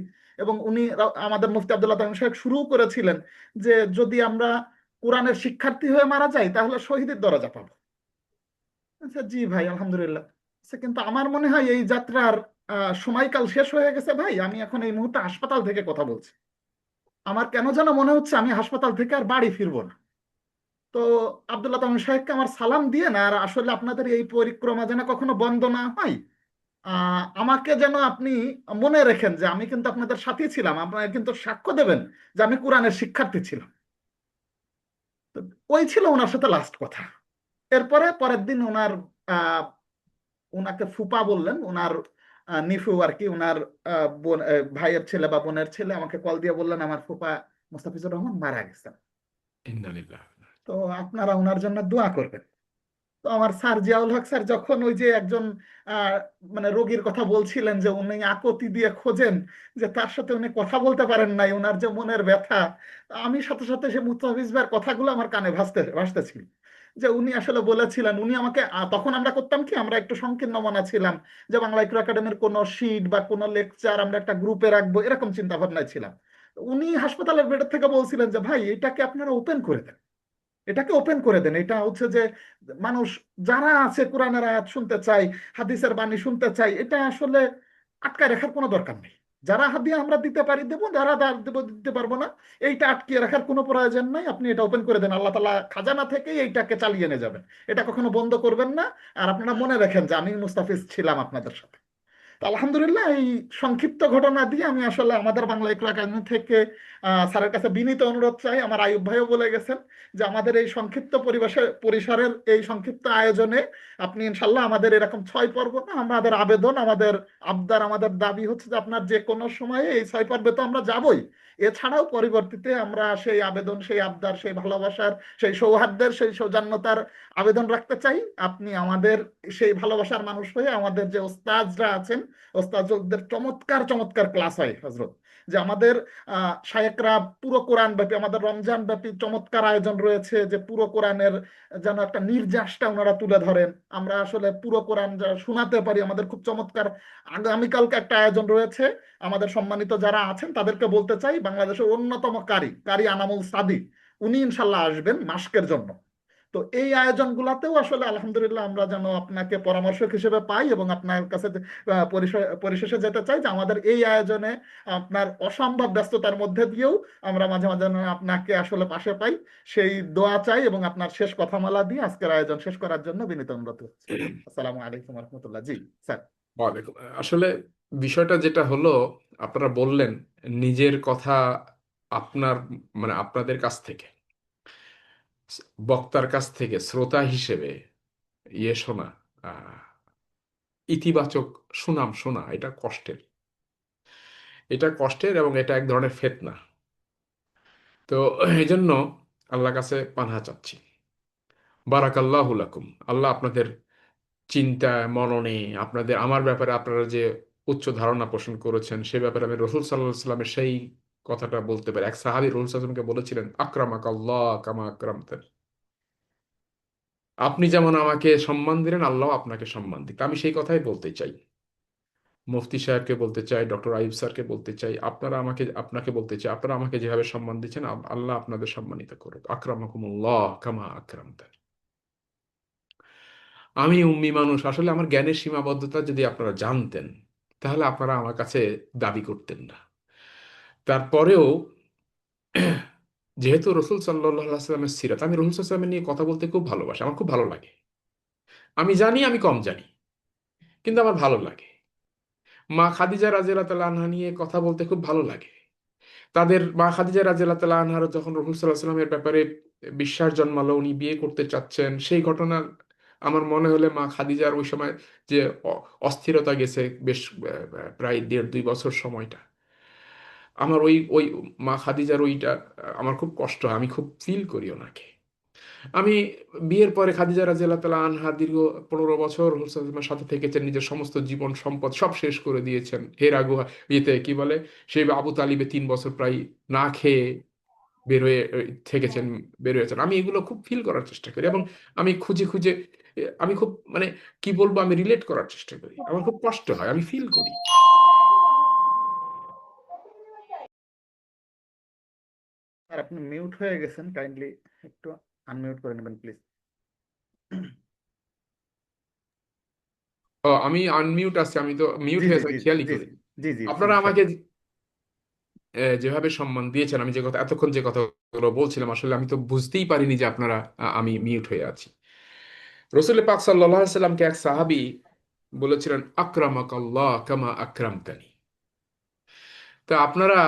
এবং উনি আমাদের মুফতি আব্দুল্লাহ তামিম সাহেব শুরুও করেছিলেন যে যদি আমরা কোরআনের শিক্ষার্থী হয়ে মারা যাই তাহলে শহীদের দরজা পাবো। আচ্ছা জি ভাই, আলহামদুলিল্লাহ। আচ্ছা, কিন্তু আমার মনে হয় এই যাত্রার সময়কাল শেষ হয়ে গেছে ভাই। আমি এখন এই মুহূর্তে হাসপাতাল থেকে কথা বলছি। আমার কেন যেন মনে হচ্ছে আমি হাসপাতাল থেকে আর বাড়ি ফিরবো না। তো আব্দুল্লাহ তামিম সাহেবকে আমার সালাম দিয়ে না, আর আসলে আপনাদের এই পরিক্রমা যেন কখনো বন্ধ না হয়, আমাকে যেন আপনি মনে রেখেন যে আমি কিন্তু আপনাদের সাথে ছিলাম, আপনারা কিন্তু সাক্ষ্য দেবেন যে আমি কোরআনের শিক্ষার্থী ছিলাম। তো ওই ছিল ওনার সাথে লাস্ট কথা। এরপরে পরের দিন ওনাকে ফুপা বললেন, ওনার নিফু আর কি, ওনার ভাইয়ের ছেলে বা বোনের ছেলে আমাকে কল দিয়ে বললেন আমার ফুপা মোস্তাফিজুর রহমান মারা গেছেন। ইন্নালিল্লাহ। তো আপনারা ওনার জন্য দোয়া করবেন। তো আমার স্যার জিয়াউল হক স্যার যখন ওই যে একজন আহ, মানে রোগীর কথা বলছিলেন যে উনি আকতি দিয়ে খোঁজেন, যে তার সাথে উনি কথা বলতে পারেন নাই, ওনার যে মনের ব্যথা, আমি সাথে সাথে সে মুস্তাফিজ ভাইয়ের কথাগুলো আমার কানে ভাসতেছিল। যে উনি আসলে বলেছিলেন, উনি আমাকে তখন আমরা করতাম কি, আমরা একটু সংকীর্ণ মনা ছিলাম যে বাংলা ইকরা একাডেমির কোনো শীট বা কোনো লেকচার আমরা একটা গ্রুপে রাখবো, এরকম চিন্তা ভাবনায় ছিলাম। উনি হাসপাতালের বেডের থেকে বলছিলেন যে ভাই এটাকে আপনারা ওপেন করে দেন, এটাকে ওপেন করে দেন। এটা হচ্ছে যে মানুষ যারা আছে কোরআনের আয়াত শুনতে চাই, হাদিসের বাণী শুনতে চাই, এটা আসলে আটকায় রাখার কোনো দরকার নেই। যারা হাদিয়া আমরা দিতে পারি দেবো, যারা দেবো দিতে পারবো না, এইটা আটকিয়ে রাখার কোনো প্রয়োজন নাই। আপনি এটা ওপেন করে দেন, আল্লাহ তাআলা খাজানা থেকেই এইটাকে চালিয়ে নিয়ে যাবেন, এটা কখনো বন্ধ করবেন না। আর আপনারা মনে রাখেন যে আমি মুস্তাফিজ ছিলাম আপনাদের সাথে। তো আলহামদুলিল্লাহ, এই সংক্ষিপ্ত ঘটনা দিয়ে আমি আসলে আমাদের বাংলা ইকরা একাডেমি থেকে স্যারের কাছে বিনীত অনুরোধ চাই। আমার আয়ুব ভাইও বলে গেছেন যে আমাদের এই সংক্ষিপ্ত পরিসরের এই সংক্ষিপ্ত আয়োজনে আপনি ইনশাল্লাহ আমাদের এরকম 6 পর্ব না, আমাদের আবেদন, আমাদের আবদার, আমাদের দাবি হচ্ছে যে আপনার যে কোনো সময়ে এই 6 পর্বে তো আমরা যাবই, এছাড়াও পরিবর্তিতে আমরা সেই আবেদন, সেই আবদার, সেই ভালোবাসার, সেই সৌহার্দ্যের, সেই সৌজন্যতার আবেদন রাখতে চাই। আপনি আমাদের সেই ভালোবাসার মানুষ হয়ে আমাদের যে ওস্তাদরা আছেন, ওস্তাদদের চমৎকার চমৎকার ক্লাস হয় হজরত, যে আমাদের শায়েকরা পুরো কোরআন ব্যাপী, আমাদের রমজান ব্যাপী চমৎকার আয়োজন রয়েছে, যে পুরো কোরআনের যেন একটা নির্যাসটা ওনারা তুলে ধরেন, আমরা আসলে পুরো কোরআন যা শোনাতে পারি। আমাদের খুব চমৎকার আগামীকালকে একটা আয়োজন রয়েছে। আমাদের সম্মানিত যারা আছেন তাদেরকে বলতে চাই, বাংলাদেশের অন্যতম কারি কারি আনামুল সাদি, উনি ইনশাল্লাহ আসবেন মাস্কের জন্য। তো এই আয়োজনগুলোতেও আসলে আলহামদুলিল্লাহ আমরা যেন আপনাকে পরামর্শক হিসেবে পাই, এবং আপনার কাছে পরিশেষে যেতে চাই যে আমাদের এই আয়োজনে আপনার অসম্ভব ব্যস্ততার মধ্যে দিয়েও আমরা মাঝে মাঝে যেন আপনাকে আসলে পাশে পাই, সেই দোয়া চাই, এবং আপনার শেষ কথামালা দিয়ে আজকের আয়োজন শেষ করার জন্য বিনীত অনুরোধ করছি। আসসালামু আলাইকুম রহমতুল্লাহ। জি স্যার। ওয়ালাইকুম। আসলে বিষয়টা যেটা হলো, আপনারা বললেন নিজের কথা আপনার মানে আপনাদের কাছ থেকে, বক্তার কাছ থেকে শ্রোতা হিসেবে শোনা, আহ, ইতিবাচক সুনাম শোনা, এটা কষ্টের। এটা কষ্টের এবং এটা এক ধরনের ফিতনা। তো এই জন্য আল্লাহর কাছে পানাহ চাচ্ছি। বারাকাল্লাহু লাকুম। আল্লাহ আপনাদের চিন্তা মননে, আপনাদের আমার ব্যাপারে আপনারা যে উচ্চ ধারণা পোষণ করেছেন সে ব্যাপারে আমি রসুল সাল্লাহ সাল্লামের সেই কথাটা বলতে পারি। এক সাহাবী রসুল সাল্লামকে বলেছিলেন, আকরামাক আল্লাহ কামা আকরামতেন। আপনি যেমন আমাকে সম্মান দিলেন, আল্লাহ আপনাকে সম্মান দিক। আমি সেই কথাই বলতে চাই, মুফতি সাহেবকে বলতে চাই, ডক্টর আইয়ুব স্যারকে বলতে চাই, আপনাকে বলতে চাই, আপনারা আমাকে যেভাবে সম্মান দিচ্ছেন আল্লাহ আপনাদের সম্মানিত করুক। আকরামাকুমুল্লাহ কামা আকরামতেন। আমি উম্মি মানুষ, আসলে আমার জ্ঞানের সীমাবদ্ধতা যদি আপনারা জানতেন তাহলে আপনারা আমার কাছে দাবি করতেন না। তারপরেও যেহেতু রসুল সাল্লাহ সাল্লামের সিরাত, আমি রসুল সাল্লামের নিয়ে কথা বলতে খুব ভালোবাসি, আমার খুব ভালো লাগে। আমি জানি আমি কম জানি, কিন্তু আমার ভালো লাগে। মা খাদিজা রাদিয়াল্লাহু তাআলা আনহা নিয়ে কথা বলতে খুব ভালো লাগে। তাদের মা খাদিজা রাদিয়াল্লাহু তাআলা আনহার যখন রসুল সাল্লাহ সাল্লামের ব্যাপারে বিশ্বাস জন্মালো, উনি বিয়ে করতে চাচ্ছেন, সেই ঘটনা আমার মনে হলে মা খাদিজার ওই সময় যে অস্থিরতা গেছে বেশ প্রায় 1.5-2 বছর সময়টা, আমার ওই ওই মা খাদিজার ওইটা আমার খুব কষ্ট হয়, আমি খুব ফিল করি ওনাকে। আমি বিয়ের পরে খাদিজা রাদিয়াল্লাহু তাআলা আনহা দীর্ঘ 15 বছর রাসূলের সাথে থেকেছেন, নিজের সমস্ত জীবন সম্পদ সব শেষ করে দিয়েছেন হেরা গুহা, ইয়েতে কি বলে, সেই আবু তালিবে 3 বছর প্রায় না খেয়ে বের হয়ে থেকেছেন, বের হয়েছেন। আমি এগুলো খুব ফিল করার চেষ্টা করি, এবং আমি খুঁজে খুঁজে আমি খুব মানে কি বলবো, আমি রিলেট করার চেষ্টা করি, আমার খুব কষ্ট হয়, আমি ফিল করি। স্যার আপনি মিউট হয়ে গেছেন, কাইন্ডলি একটু আনমিউট করে নেবেন প্লিজ। ও, আমি আনমিউট আছি, আমি তো মিউট জি জি হয়েছে জি খেয়ালই জি করি। জি জি জি আপনারা স্যার। আমাকে যেভাবে সম্মান দিয়েছেন, আমি যে কথা এতক্ষণ যে কথাগুলো বলছিলাম, আসলে আমি তো বুঝতেই পারিনি যে আপনারা আমি মিউট হয়ে আছি। রসুল পাক সাল্লাল্লাহু আলাইহি সাল্লামকে এক সাহাবী বলেছিলেন, আকরামাক আল্লাহ কামা আকরামতানি। তা আপনারা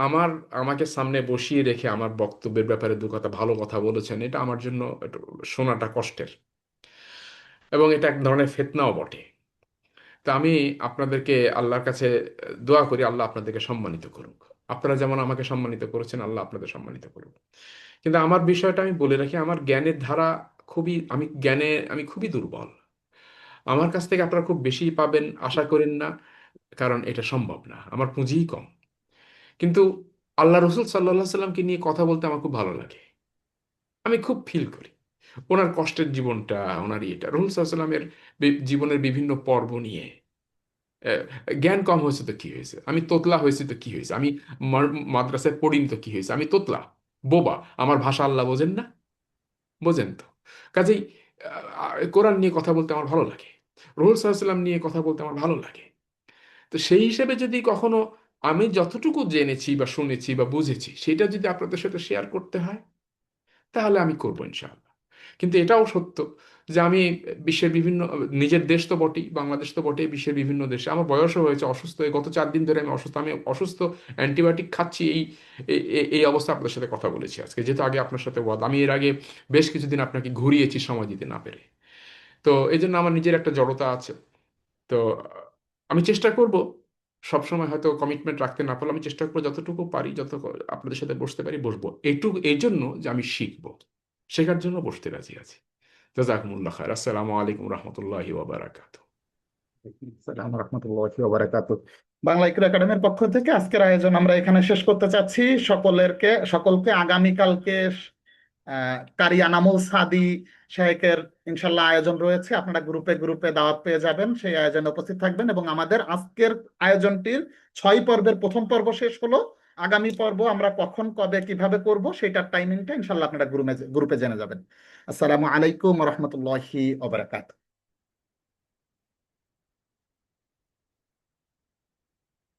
আমার আমাকে সামনে বসিয়ে রেখে আমার বক্তব্যের ব্যাপারে দু কথা ভালো কথা বলেছেন, এটা আমার জন্য একটু শোনাটা কষ্টের, এবং এটা এক ধরনের ফিতনাও বটে। তা আমি আপনাদেরকে আল্লাহর কাছে দোয়া করি, আল্লাহ আপনাদেরকে সম্মানিত করুক। আপনারা যেমন আমাকে সম্মানিত করেছেন, আল্লাহ আপনাদের সম্মানিত করুক। কিন্তু আমার বিষয়টা আমি বলে রাখি, আমার জ্ঞানের ধারা খুবই, আমি খুবই দুর্বল। আমার কাছ থেকে আপনারা খুব বেশি পাবেন আশা করেন না, কারণ এটা সম্ভব না, আমার পুঁজিই কম। কিন্তু আল্লাহ রসুল সাল্লাহ সাল্লামকে নিয়ে কথা বলতে আমার খুব ভালো লাগে, আমি খুব ফিল করি ওনার কষ্টের জীবনটা, ওনার ইয়েটা, রসুল সাল্লাল্লাহু আলাইহি সাল্লামের জীবনের বিভিন্ন পর্ব নিয়ে। আহ, জ্ঞান কম হয়েছে তো কি হয়েছে, আমি তোতলা হয়েছি তো কি হয়েছে, আমি মাদ্রাসায় পড়িনি তো কি হয়েছে, আমি তোতলা বোবা, আমার ভাষা আল্লাহ বোঝেন না? বোঝেন তো। কাজেই কোরআন নিয়ে কথা বলতে আমার ভালো লাগে, রসুল সাল্লাল্লাহু আলাইহি সাল্লাম নিয়ে কথা বলতে আমার ভালো লাগে। তো সেই হিসেবে যদি কখনো আমি যতটুকু জেনেছি বা শুনেছি বা বুঝেছি সেটা যদি আপনাদের সাথে শেয়ার করতে হয়, তাহলে আমি করবো ইনশাআল্লাহ। কিন্তু এটাও সত্য যে আমি বিশ্বের বিভিন্ন, নিজের দেশ তো বটেই, বাংলাদেশ তো বটেই, বিশ্বের বিভিন্ন দেশে আমার বয়সও হয়েছে, অসুস্থ, এই গত 4 দিন ধরে আমি অসুস্থ, অ্যান্টিবায়োটিক খাচ্ছি, এই অবস্থা আপনার সাথে কথা বলেছি আজকে, যেহেতু আগে আপনার সাথে আমি এর আগে বেশ কিছুদিন আপনাকে ঘুরিয়েছি সময় দিতে না পেরে। তো এই জন্য আমার নিজের একটা জড়তা আছে। তো আমি চেষ্টা করব, সবসময় হয়তো কমিটমেন্ট রাখতে না পারলে আমি চেষ্টা করবো যতটুকু পারি, আপনাদের সাথে বসতে পারি বসবো, এইটুকু এই জন্য যে আমি শিখবো, শেখার জন্য বসতে রাজি আছি। জাজাকুমুল্লাহ খায়র। আসসালামু আলাইকুম রহমতুল্লাহি ওয়া আসসালামু আলাইকুম রহমতুল্লাহি ওয়া বারাকাতুহু। বাংলা ইকরা একাডেমির পক্ষ থেকে আজকের আয়োজন আমরা এখানে শেষ করতে চাচ্ছি। সকলকে আগামীকালকে কারি আনামুল সাদি শেখের ইনশাল্লাহ আয়োজন রয়েছে, আপনারা গ্রুপে গ্রুপে দাওয়াত পেয়ে যাবেন, সেই আয়োজনে উপস্থিত থাকবেন। এবং আমাদের আজকের আয়োজনটির 6 পর্বের প্রথম পর্ব শেষ হলো। আগামী পর্ব আমরা কখন কবে কিভাবে করব সেটার টাইমিংটা ইনশাল্লাহ আপনারা গ্রুপে গ্রুপে জেনে যাবেন। আসসালামু আলাইকুম রহমতুল্লাহি ওয়া বারাকাতুহু।